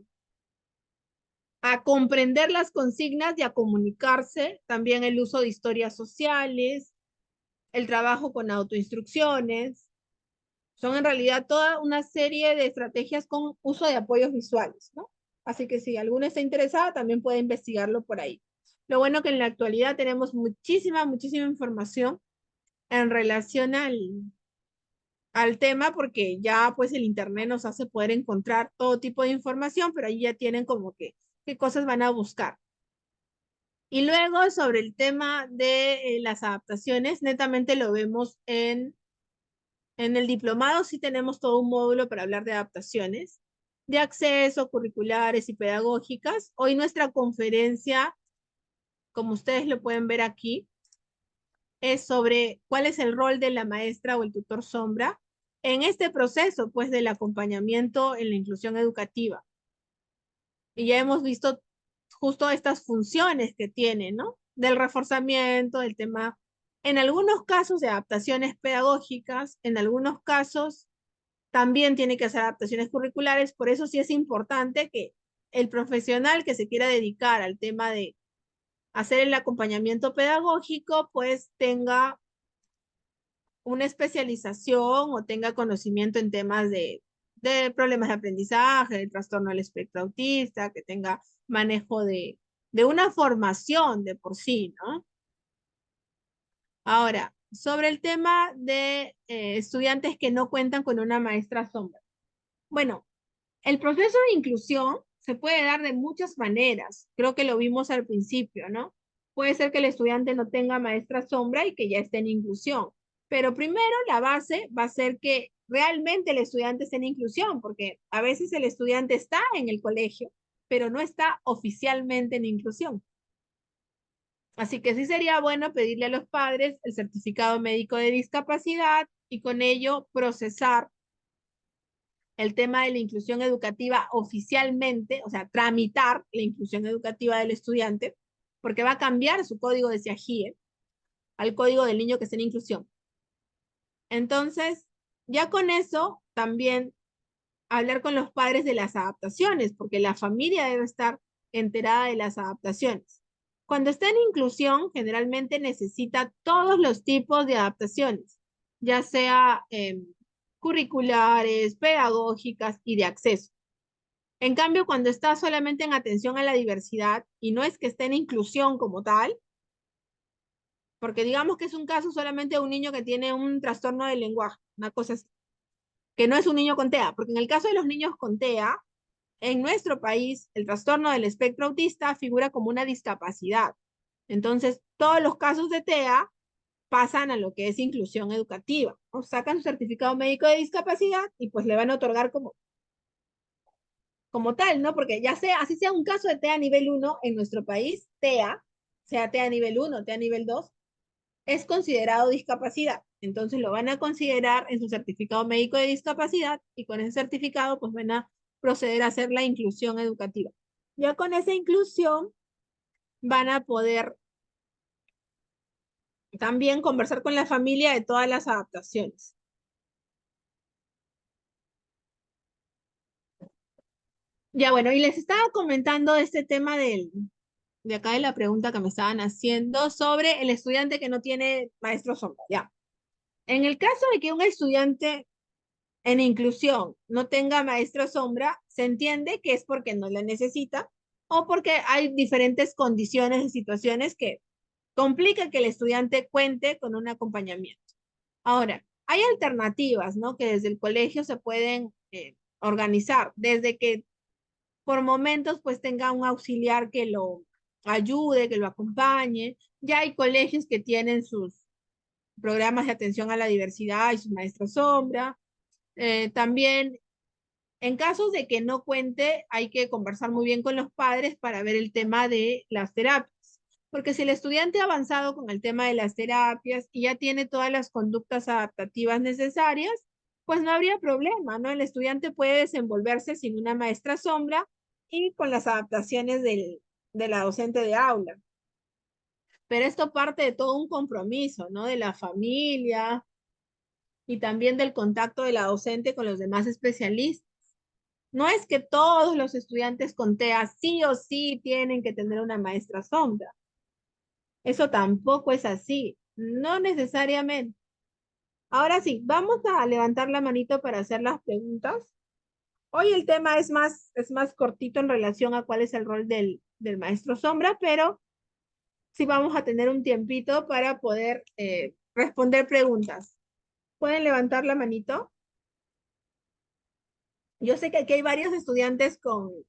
comprender las consignas y a comunicarse, también el uso de historias sociales, el trabajo con autoinstrucciones. Son en realidad toda una serie de estrategias con uso de apoyos visuales, ¿no? Así que si alguno está interesado, también puede investigarlo por ahí. Lo bueno que en la actualidad tenemos muchísima información en relación al tema, porque ya pues el internet nos hace poder encontrar todo tipo de información, pero ahí ya tienen como que qué cosas van a buscar. Y luego sobre el tema de las adaptaciones, netamente lo vemos en el diplomado, sí tenemos todo un módulo para hablar de adaptaciones, de acceso, curriculares y pedagógicas. Hoy nuestra conferencia, como ustedes lo pueden ver aquí, es sobre cuál es el rol de la maestra o el tutor sombra en este proceso, pues, del acompañamiento en la inclusión educativa. Y ya hemos visto justo estas funciones que tiene, ¿no? Del reforzamiento, del tema, en algunos casos de adaptaciones pedagógicas, en algunos casos también tiene que hacer adaptaciones curriculares, por eso sí es importante que el profesional que se quiera dedicar al tema de hacer el acompañamiento pedagógico, pues tenga una especialización o tenga conocimiento en temas de problemas de aprendizaje, de trastorno del espectro autista, que tenga manejo de una formación de por sí, ¿no? Ahora, sobre el tema de estudiantes que no cuentan con una maestra sombra. Bueno, el proceso de inclusión se puede dar de muchas maneras. Creo que lo vimos al principio, ¿no? Puede ser que el estudiante no tenga maestra sombra y que ya esté en inclusión. Pero primero la base va a ser que realmente el estudiante esté en inclusión, porque a veces el estudiante está en el colegio, pero no está oficialmente en inclusión. Así que sí sería bueno pedirle a los padres el certificado médico de discapacidad y con ello procesar el tema de la inclusión educativa oficialmente, o sea, tramitar la inclusión educativa del estudiante, porque va a cambiar su código de SIAGIE al código del niño que está en inclusión. Entonces, ya con eso, también hablar con los padres de las adaptaciones, porque la familia debe estar enterada de las adaptaciones. Cuando está en inclusión, generalmente necesita todos los tipos de adaptaciones, ya sea curriculares, pedagógicas y de acceso. En cambio, cuando está solamente en atención a la diversidad y no es que esté en inclusión como tal, porque digamos que es un caso solamente de un niño que tiene un trastorno del lenguaje, una cosa así, que no es un niño con TEA, porque en el caso de los niños con TEA, en nuestro país, el trastorno del espectro autista figura como una discapacidad. Entonces, todos los casos de TEA pasan a lo que es inclusión educativa. O sacan su certificado médico de discapacidad y pues le van a otorgar como tal, ¿no? Porque ya sea, así sea un caso de TEA nivel 1 en nuestro país, TEA, sea TEA nivel 1, TEA nivel 2, es considerado discapacidad. Entonces lo van a considerar en su certificado médico de discapacidad y con ese certificado pues van a proceder a hacer la inclusión educativa. Ya con esa inclusión van a poder también conversar con la familia de todas las adaptaciones. Ya bueno, y les estaba comentando este tema de acá de la pregunta que me estaban haciendo sobre el estudiante que no tiene maestro sombra. Ya. En el caso de que un estudiante en inclusión no tenga maestro sombra, se entiende que es porque no la necesita o porque hay diferentes condiciones y situaciones que complican que el estudiante cuente con un acompañamiento. Ahora, hay alternativas, ¿no? Que desde el colegio se pueden organizar, desde que por momentos pues tenga un auxiliar que lo ayude, que lo acompañe. Ya hay colegios que tienen sus programas de atención a la diversidad y sus maestros sombra. También, en casos de que no cuente, hay que conversar muy bien con los padres para ver el tema de las terapias. Porque si el estudiante ha avanzado con el tema de las terapias y ya tiene todas las conductas adaptativas necesarias, pues no habría problema, ¿no? El estudiante puede desenvolverse sin una maestra sombra y con las adaptaciones de la docente de aula. Pero esto parte de todo un compromiso, ¿no? De la familia y también del contacto de la docente con los demás especialistas. No es que todos los estudiantes con TEA sí o sí tienen que tener una maestra sombra. Eso tampoco es así, no necesariamente. Ahora sí, vamos a levantar la manito para hacer las preguntas. Hoy el tema es más cortito en relación a cuál es el rol del maestro sombra, pero sí vamos a tener un tiempito para poder responder preguntas. ¿Pueden levantar la manito? Yo sé que aquí hay varios estudiantes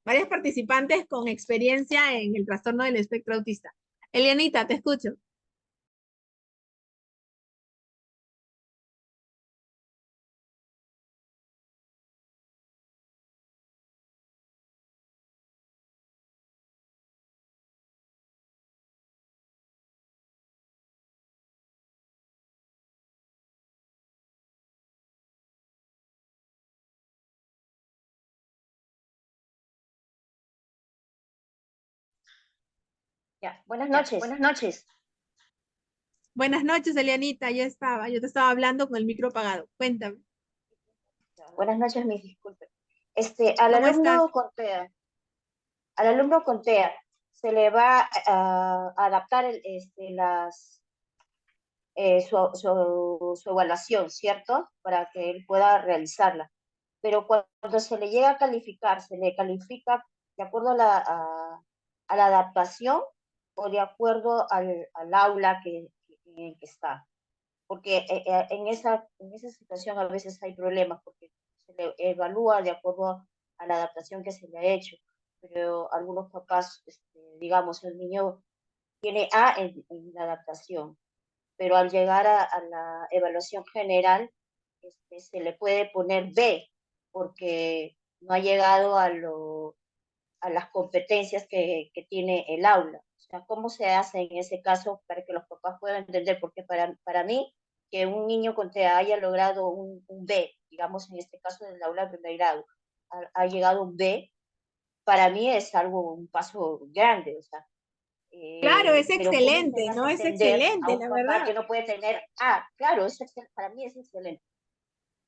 varios participantes con experiencia en el trastorno del espectro autista. Elianita, te escucho. Ya, buenas noches. Buenas noches. Buenas noches, Elianita, ya estaba. Yo te estaba hablando con el micro apagado. Cuéntame, Buenas noches, mis disculpas. Al ¿cómo estás? alumno con TEA, se le va a adaptar su evaluación, ¿cierto? Para que él pueda realizarla. Pero cuando se le llega a calificar, se le califica de acuerdo a la adaptación o de acuerdo al aula en el que está. Porque en esa situación a veces hay problemas, porque se le evalúa de acuerdo a la adaptación que se le ha hecho, pero algunos papás, digamos, el niño tiene A en la adaptación, pero al llegar a la evaluación general se le puede poner B, porque no ha llegado a las competencias que tiene el aula. O sea, ¿cómo se hace en ese caso para que los papás puedan entender? Porque para mí, que un niño con TEA haya logrado un B, digamos en este caso del aula de primer grado, ha llegado un B, para mí es algo, un paso grande, o sea, Claro, es pero ¿cómo se le excelente, hace ¿no? Es entender a excelente, un la papá verdad. que no puede tener A? Claro, para mí es excelente,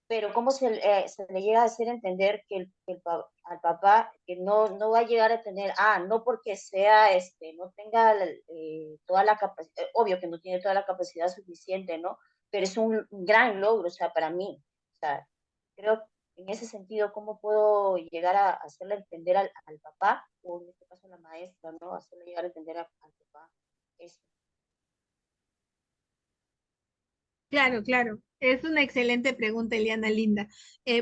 pero ¿cómo se le llega a hacer entender que al papá que no va a llegar a tener A, no porque sea, no tenga toda la capacidad, obvio que no tiene toda la capacidad suficiente, ¿no? Pero es un gran logro, o sea, para mí, o sea, creo en ese sentido, ¿cómo puedo llegar a hacerle entender al papá, o en este caso a la maestra, ¿no? Hacerle llegar a entender al papá eso. Claro, claro. Es una excelente pregunta, Eliana Linda.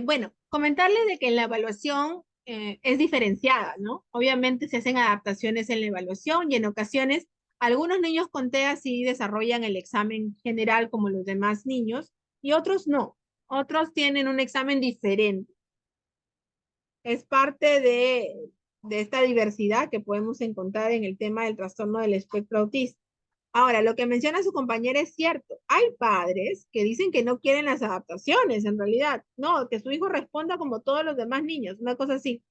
Bueno, comentarle de que la evaluación es diferenciada, ¿no? Obviamente se hacen adaptaciones en la evaluación y en ocasiones algunos niños con TEA sí desarrollan el examen general como los demás niños y otros no. Otros tienen un examen diferente. Es parte de esta diversidad que podemos encontrar en el tema del trastorno del espectro autista. Ahora, lo que menciona su compañera es cierto. Hay padres que dicen que no quieren las adaptaciones, en realidad. No, que su hijo responda como todos los demás niños, una cosa así.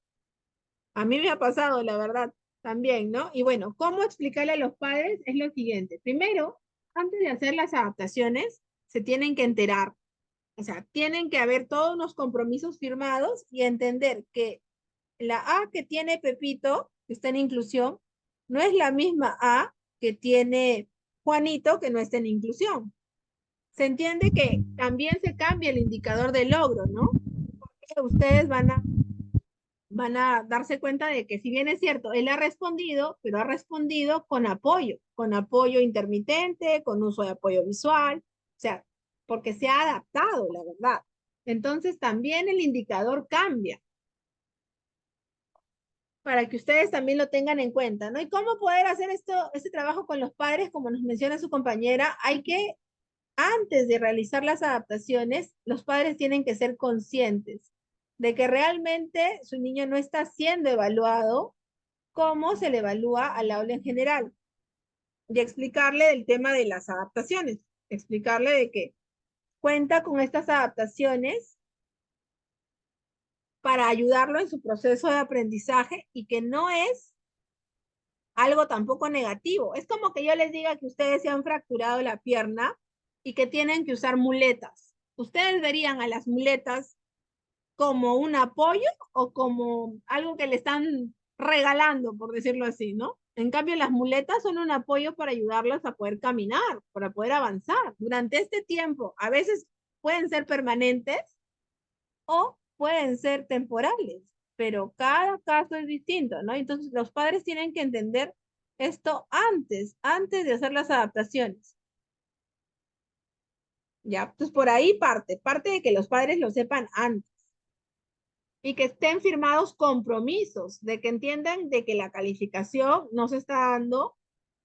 A mí me ha pasado, la verdad, también, ¿no? Y bueno, ¿cómo explicarle a los padres? Es lo siguiente. Primero, antes de hacer las adaptaciones, se tienen que enterar. O sea, tienen que haber todos unos compromisos firmados y entender que la A que tiene Pepito, que está en inclusión, no es la misma A que tiene Juanito, que no está en inclusión. Se entiende que también se cambia el indicador de logro, ¿no? Porque ustedes van a darse cuenta de que si bien es cierto, él ha respondido, pero ha respondido con apoyo intermitente, con uso de apoyo visual, o sea, porque se ha adaptado, la verdad. Entonces también el indicador cambia para que ustedes también lo tengan en cuenta, ¿no? Y cómo poder hacer este trabajo con los padres, como nos menciona su compañera, hay que, antes de realizar las adaptaciones, los padres tienen que ser conscientes de que realmente su niño no está siendo evaluado como se le evalúa al aula en general. Y explicarle el tema de las adaptaciones, explicarle de que cuenta con estas adaptaciones para ayudarlo en su proceso de aprendizaje y que no es algo tampoco negativo. Es como que yo les diga que ustedes se han fracturado la pierna y que tienen que usar muletas. ¿Ustedes verían a las muletas como un apoyo o como algo que le están regalando, por decirlo así, ¿no? En cambio, las muletas son un apoyo para ayudarlos a poder caminar, para poder avanzar. Durante este tiempo, a veces pueden ser permanentes o pueden ser temporales, pero cada caso es distinto, ¿no? Entonces, los padres tienen que entender esto antes de hacer las adaptaciones. ¿Ya? Entonces, por ahí parte de que los padres lo sepan antes y que estén firmados compromisos, de que entiendan de que la calificación no se está dando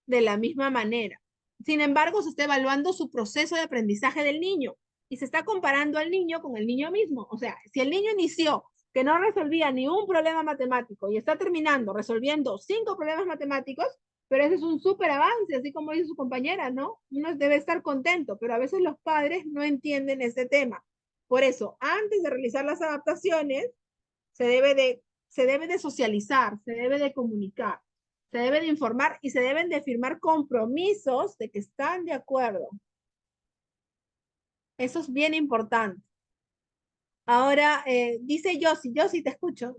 de la misma manera. Sin embargo, se está evaluando su proceso de aprendizaje del niño y se está comparando al niño con el niño mismo. O sea, si el niño inició que no resolvía ni un problema matemático y está terminando resolviendo 5 problemas matemáticos, pero ese es un súper avance, así como dice su compañera, ¿no? Uno debe estar contento, pero a veces los padres no entienden ese tema. Por eso, antes de realizar las adaptaciones, se debe de socializar, se debe de comunicar, se debe de informar y se deben de firmar compromisos de que están de acuerdo. Eso es bien importante. Ahora, dice Yossi, te escucho.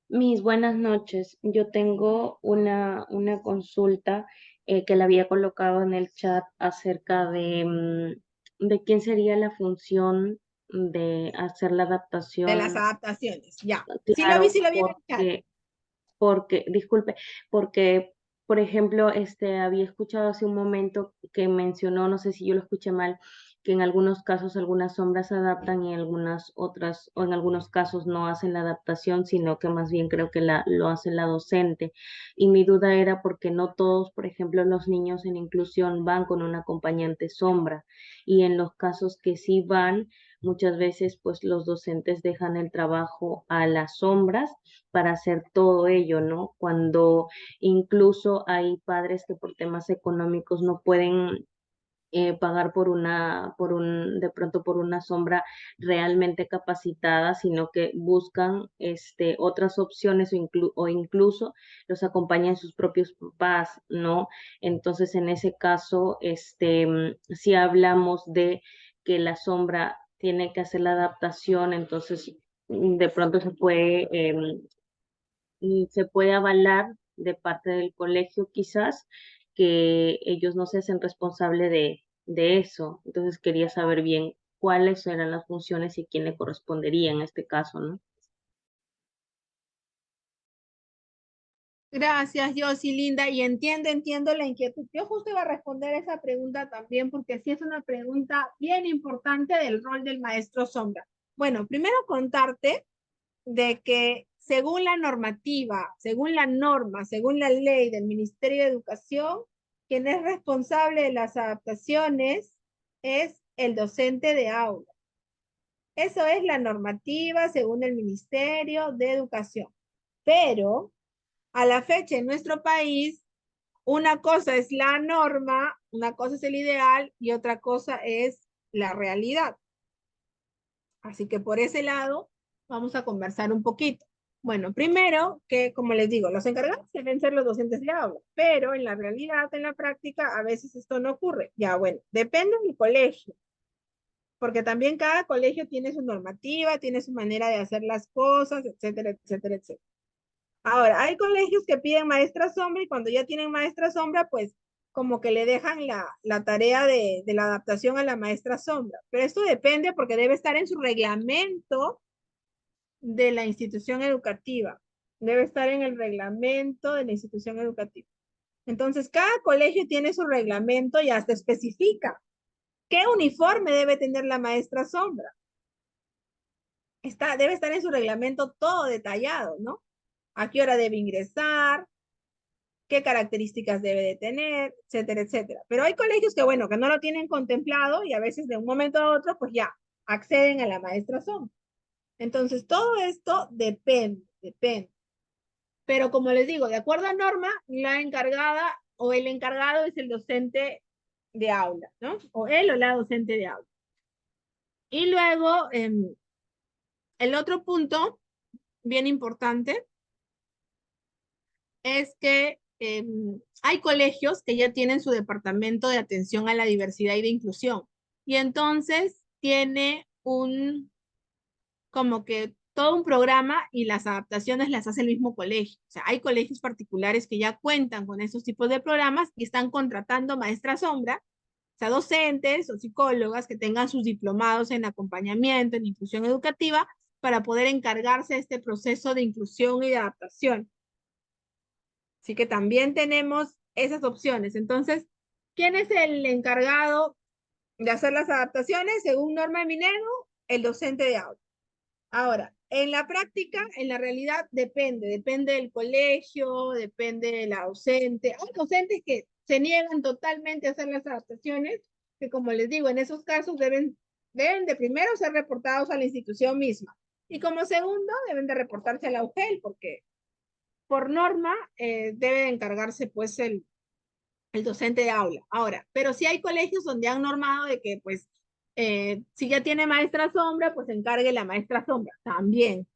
Mis buenas noches. Yo tengo una consulta que la había colocado en el chat acerca de quién sería la función de hacer la De las adaptación. adaptaciones, ya. Claro, Sí lo vi en el chat. disculpe, porque Por ejemplo, había escuchado hace un momento que mencionó, no sé si yo lo escuché mal, que en algunos casos algunas sombras se adaptan y en algunas otras, o en algunos casos no hacen la adaptación, sino que más bien creo que lo hace la docente. Y mi duda era porque no todos, por ejemplo, los niños en inclusión van con un acompañante sombra, y en los casos que sí van, muchas veces pues los docentes dejan el trabajo a las sombras para hacer todo ello, ¿no? Cuando incluso hay padres que por temas económicos no pueden pagar de pronto por una sombra realmente capacitada, sino que buscan otras opciones o incluso los acompañan sus propios papás, ¿no? Entonces, en ese caso, si hablamos de que la sombra tiene que hacer la adaptación, entonces de pronto se puede avalar de parte del colegio quizás que ellos no se hacen responsable de eso. Entonces quería saber bien cuáles eran las funciones y quién le correspondería en este caso, ¿no? Gracias, Josie, linda, y entiendo la inquietud. Yo justo iba a responder esa pregunta también, porque sí es una pregunta bien importante del rol del maestro sombra. Bueno, primero contarte de que según la normativa, según la norma, según la ley del Ministerio de Educación, quien es responsable de las adaptaciones es el docente de aula. Eso es la normativa según el Ministerio de Educación. Pero a la fecha en nuestro país, una cosa es la norma, una cosa es el ideal y otra cosa es la realidad. Así que por ese lado vamos a conversar un poquito. Bueno, primero que, como les digo, los encargados deben ser los docentes de aula, pero en la realidad, en la práctica, a veces esto no ocurre. Ya, bueno, depende del colegio, porque también cada colegio tiene su normativa, tiene su manera de hacer las cosas, etcétera, etcétera, etcétera. Ahora, hay colegios que piden maestra sombra y cuando ya tienen maestra sombra, pues como que le dejan la tarea de la adaptación a la maestra sombra. Pero esto depende porque debe estar en su reglamento de la institución educativa. Debe estar en el reglamento de la institución educativa. Entonces, cada colegio tiene su reglamento y hasta especifica qué uniforme debe tener la maestra sombra. Debe estar en su reglamento todo detallado, ¿no? A qué hora debe ingresar, qué características debe de tener, etcétera, etcétera. Pero hay colegios que, bueno, que no lo tienen contemplado y a veces de un momento a otro, pues ya, acceden a la maestra sombra. Entonces, todo esto depende. Pero como les digo, de acuerdo a norma, la encargada o el encargado es el docente de aula, ¿no? O él o la docente de aula. Y luego, el otro punto bien importante es que hay colegios que ya tienen su departamento de atención a la diversidad y de inclusión. Y entonces tiene como que todo un programa y las adaptaciones las hace el mismo colegio. O sea, hay colegios particulares que ya cuentan con esos tipos de programas y están contratando maestras sombra, o sea, docentes o psicólogas que tengan sus diplomados en acompañamiento, en inclusión educativa, para poder encargarse de este proceso de inclusión y de adaptación. Así que también tenemos esas opciones. Entonces, ¿quién es el encargado de hacer las adaptaciones? Según Norma Minero, el docente de aula. Ahora, en la práctica, en la realidad, depende del colegio, depende de la docente. Hay docentes que se niegan totalmente a hacer las adaptaciones, que como les digo, en esos casos deben de primero ser reportados a la institución misma. Y como segundo, deben de reportarse a la UGEL, porque por norma debe encargarse pues el docente de aula. Ahora, pero sí hay colegios donde han normado de que pues si ya tiene maestra sombra, pues encargue la maestra sombra también.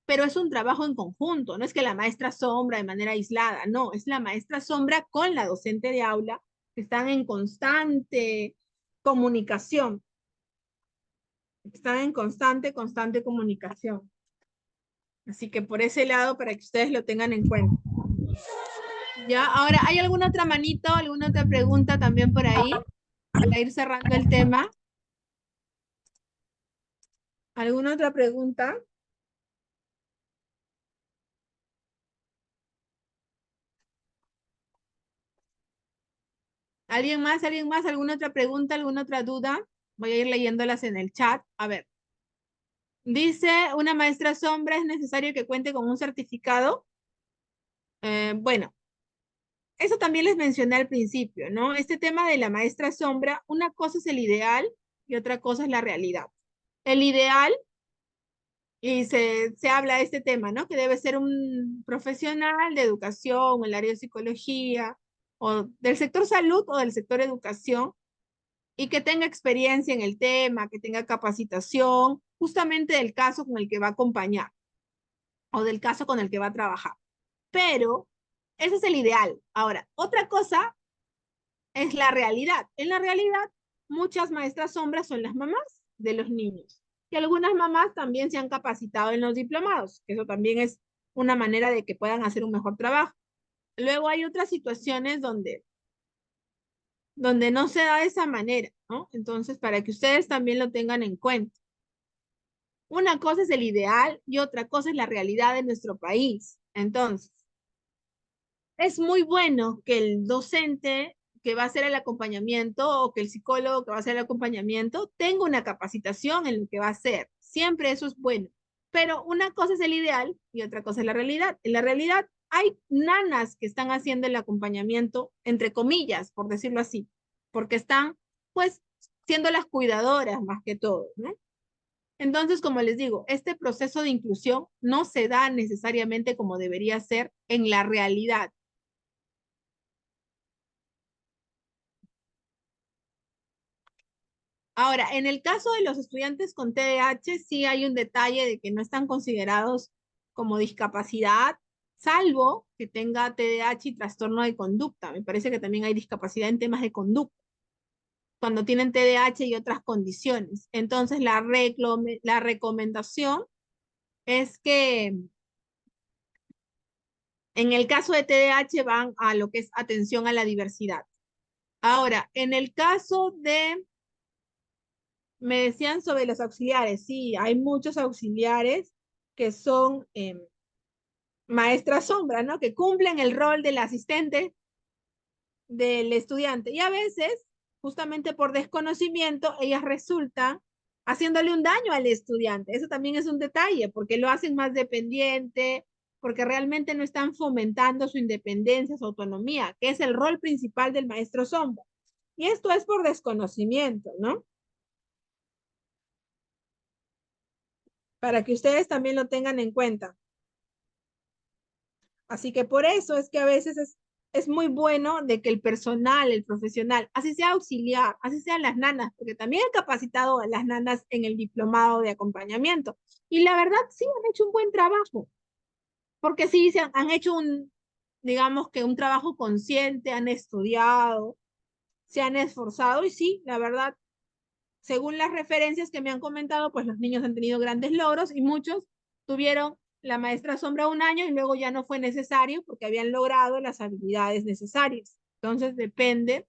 Pero es un trabajo en conjunto, no es que la maestra sombra de manera aislada, no, es la maestra sombra con la docente de aula que están en constante comunicación. Están en constante comunicación. Así que por ese lado, para que ustedes lo tengan en cuenta. Ya, ahora, ¿hay alguna otra manito, alguna otra pregunta también por ahí? Para ir cerrando el tema. ¿Alguna otra pregunta? ¿Alguien más? ¿Alguien más? ¿Alguna otra pregunta? ¿Alguna otra duda? Voy a ir leyéndolas en el chat. A ver. Dice, ¿una maestra sombra es necesario que cuente con un certificado? Bueno, eso también les mencioné al principio, ¿no? Este tema de la maestra sombra, una cosa es el ideal y otra cosa es la realidad. El ideal, y se habla de este tema, ¿no? Que debe ser un profesional de educación, o el área de psicología, o del sector salud o del sector educación, y que tenga experiencia en el tema, que tenga capacitación, justamente del caso con el que va a acompañar o del caso con el que va a trabajar. Pero ese es el ideal. Ahora, otra cosa es la realidad. En la realidad, muchas maestras sombras son las mamás de los niños. Y algunas mamás también se han capacitado en los diplomados, que eso también es una manera de que puedan hacer un mejor trabajo. Luego hay otras situaciones donde no se da de esa manera, ¿no? Entonces, para que ustedes también lo tengan en cuenta. Una cosa es el ideal y otra cosa es la realidad de nuestro país. Entonces, es muy bueno que el docente que va a hacer el acompañamiento o que el psicólogo que va a hacer el acompañamiento tenga una capacitación en lo que va a hacer. Siempre eso es bueno. Pero una cosa es el ideal y otra cosa es la realidad. En la realidad hay nanas que están haciendo el acompañamiento, entre comillas, por decirlo así, porque están, pues, siendo las cuidadoras más que todo, ¿no? Entonces, como les digo, este proceso de inclusión no se da necesariamente como debería ser en la realidad. Ahora, en el caso de los estudiantes con TDAH, sí hay un detalle de que no están considerados como discapacidad, salvo que tenga TDAH y trastorno de conducta. Me parece que también hay discapacidad en temas de conducta, cuando tienen TDAH y otras condiciones. Entonces, la recomendación es que en el caso de TDAH van a lo que es atención a la diversidad. Ahora, en el caso de me decían sobre los auxiliares, sí, hay muchos auxiliares que son maestras sombra, ¿no? Que cumplen el rol del asistente del estudiante. Y a veces, justamente por desconocimiento, ellas resultan haciéndole un daño al estudiante. Eso también es un detalle, porque lo hacen más dependiente, porque realmente no están fomentando su independencia, su autonomía, que es el rol principal del maestro sombra. Y esto es por desconocimiento, ¿no? Para que ustedes también lo tengan en cuenta. Así que por eso es que a veces es muy bueno de que el personal, el profesional, así sea auxiliar, así sean las nanas, porque también he capacitado a las nanas en el diplomado de acompañamiento. Y la verdad sí han hecho un buen trabajo, porque sí han hecho digamos que un trabajo consciente, han estudiado, se han esforzado y sí, la verdad, según las referencias que me han comentado, pues los niños han tenido grandes logros y muchos tuvieron la maestra sombra un año y luego ya no fue necesario porque habían logrado las habilidades necesarias. Entonces depende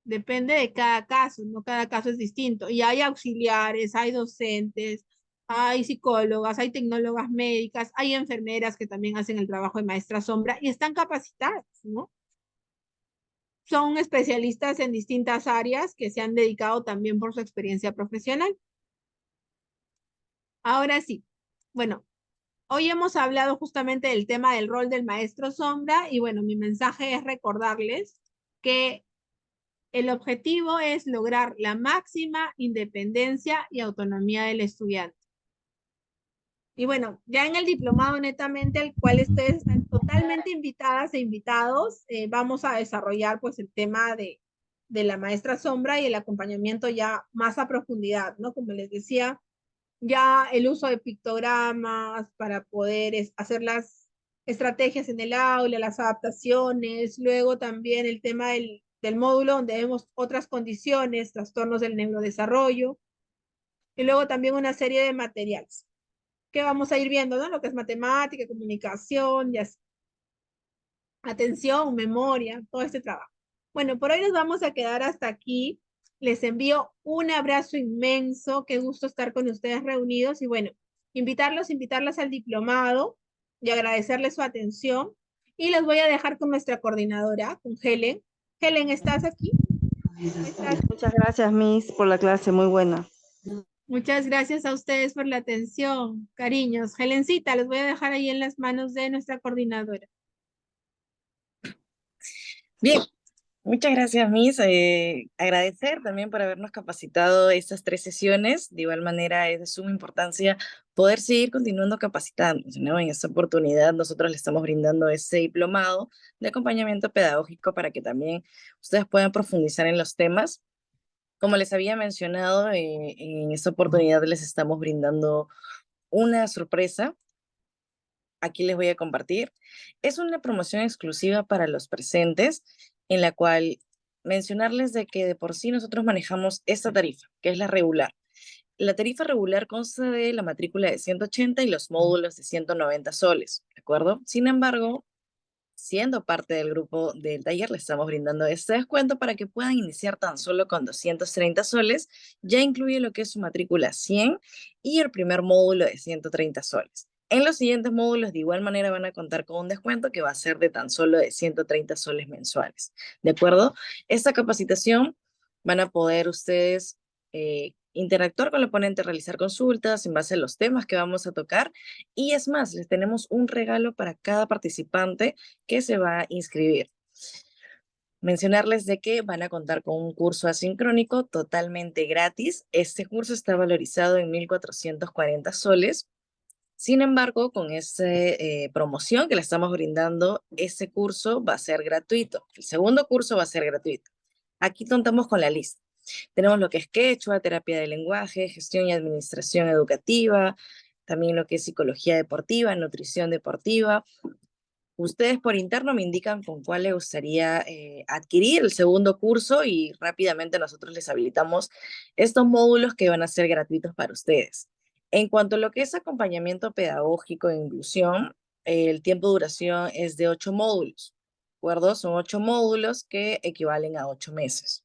de cada caso, ¿no? Cada caso es distinto. Y hay auxiliares, hay docentes, hay psicólogas, hay tecnólogas médicas, hay enfermeras que también hacen el trabajo de maestra sombra y están capacitadas, ¿no? Son especialistas en distintas áreas que se han dedicado también por su experiencia profesional. Ahora sí, bueno, hoy hemos hablado justamente del tema del rol del maestro sombra y bueno, mi mensaje es recordarles que el objetivo es lograr la máxima independencia y autonomía del estudiante. Y bueno, ya en el diplomado netamente, al cual ustedes están totalmente invitadas e invitados, vamos a desarrollar pues el tema de la maestra sombra y el acompañamiento ya más a profundidad, ¿no? Como les decía, ya el uso de pictogramas para poder hacer las estrategias en el aula, las adaptaciones, luego también el tema del módulo donde vemos otras condiciones, trastornos del neurodesarrollo, y luego también una serie de materiales que vamos a ir viendo, ¿no? Lo que es matemática, comunicación, y así. Atención, memoria, todo este trabajo. Bueno, por hoy nos vamos a quedar hasta aquí. Les envío un abrazo inmenso. Qué gusto estar con ustedes reunidos. Y bueno, invitarlas al diplomado y agradecerles su atención. Y les voy a dejar con nuestra coordinadora, con Helen. Helen, ¿estás aquí? Muchas gracias, Miss, por la clase, muy buena. Muchas gracias a ustedes por la atención, cariños. Helencita, los voy a dejar ahí en las manos de nuestra coordinadora. Bien, muchas gracias, Miss. Agradecer también por habernos capacitado estas 3 sesiones. De igual manera, es de suma importancia poder seguir continuando capacitándonos, ¿no? En esta oportunidad nosotros le estamos brindando ese diplomado de acompañamiento pedagógico para que también ustedes puedan profundizar en los temas. Como les había mencionado, en esta oportunidad les estamos brindando una sorpresa. Aquí les voy a compartir. Es una promoción exclusiva para los presentes, en la cual mencionarles de que de por sí nosotros manejamos esta tarifa, que es la regular. La tarifa regular consta de la matrícula de 180 y los módulos de 190 soles, ¿de acuerdo? Sin embargo, siendo parte del grupo del taller, les estamos brindando este descuento para que puedan iniciar tan solo con 230 soles. Ya incluye lo que es su matrícula 100 y el primer módulo de 130 soles. En los siguientes módulos, de igual manera, van a contar con un descuento que va a ser de tan solo de 130 soles mensuales. ¿De acuerdo? Esta capacitación van a poder ustedes interactuar con el ponente, realizar consultas en base a los temas que vamos a tocar. Y es más, les tenemos un regalo para cada participante que se va a inscribir. Mencionarles de que van a contar con un curso asincrónico totalmente gratis. Este curso está valorizado en 1.440 soles. Sin embargo, con esta promoción que le estamos brindando, ese curso va a ser gratuito. El segundo curso va a ser gratuito. Aquí contamos con la lista. Tenemos lo que es quechua, terapia de lenguaje, gestión y administración educativa, también lo que es psicología deportiva, nutrición deportiva. Ustedes por interno me indican con cuál les gustaría adquirir el segundo curso y rápidamente nosotros les habilitamos estos módulos que van a ser gratuitos para ustedes. En cuanto a lo que es acompañamiento pedagógico e inclusión, el tiempo de duración es de 8 módulos, ¿de acuerdo? Son 8 módulos que equivalen a 8 meses.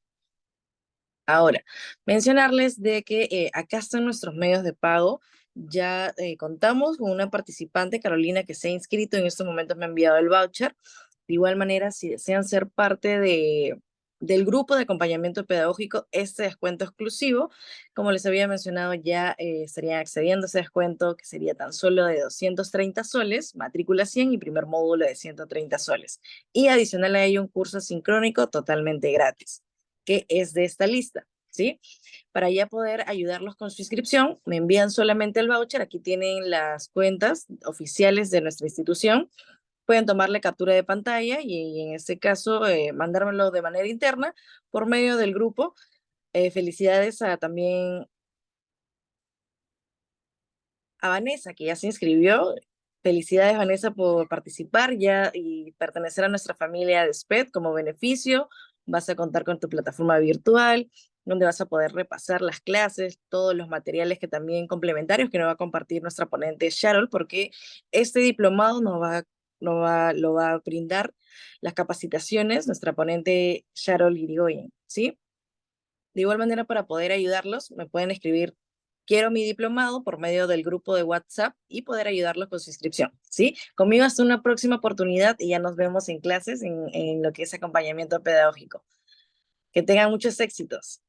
Ahora, mencionarles de que acá están nuestros medios de pago. Ya contamos con una participante, Carolina, que se ha inscrito. En estos momentos me ha enviado el voucher. De igual manera, si desean ser parte del grupo de acompañamiento pedagógico, este descuento exclusivo, como les había mencionado, ya estarían accediendo a ese descuento que sería tan solo de 230 soles, matrícula 100 y primer módulo de 130 soles. Y adicional a ello, un curso sincrónico totalmente gratis, que es de esta lista, ¿sí? Para ya poder ayudarlos con su inscripción, me envían solamente el voucher. Aquí tienen las cuentas oficiales de nuestra institución. Pueden tomarle captura de pantalla y en este caso mandármelo de manera interna por medio del grupo. Felicidades también a Vanessa, que ya se inscribió. Felicidades, Vanessa, por participar ya y pertenecer a nuestra familia de SPED como beneficio. Vas a contar con tu plataforma virtual, donde vas a poder repasar las clases, todos los materiales que también complementarios que nos va a compartir nuestra ponente Sharol, porque este diplomado lo va a brindar las capacitaciones nuestra ponente Sharol Irigoyen, ¿sí? De igual manera, para poder ayudarlos, me pueden escribir quiero mi diplomado por medio del grupo de WhatsApp y poder ayudarlos con su inscripción, ¿sí? Conmigo hasta una próxima oportunidad y ya nos vemos en clases en lo que es acompañamiento pedagógico. Que tengan muchos éxitos.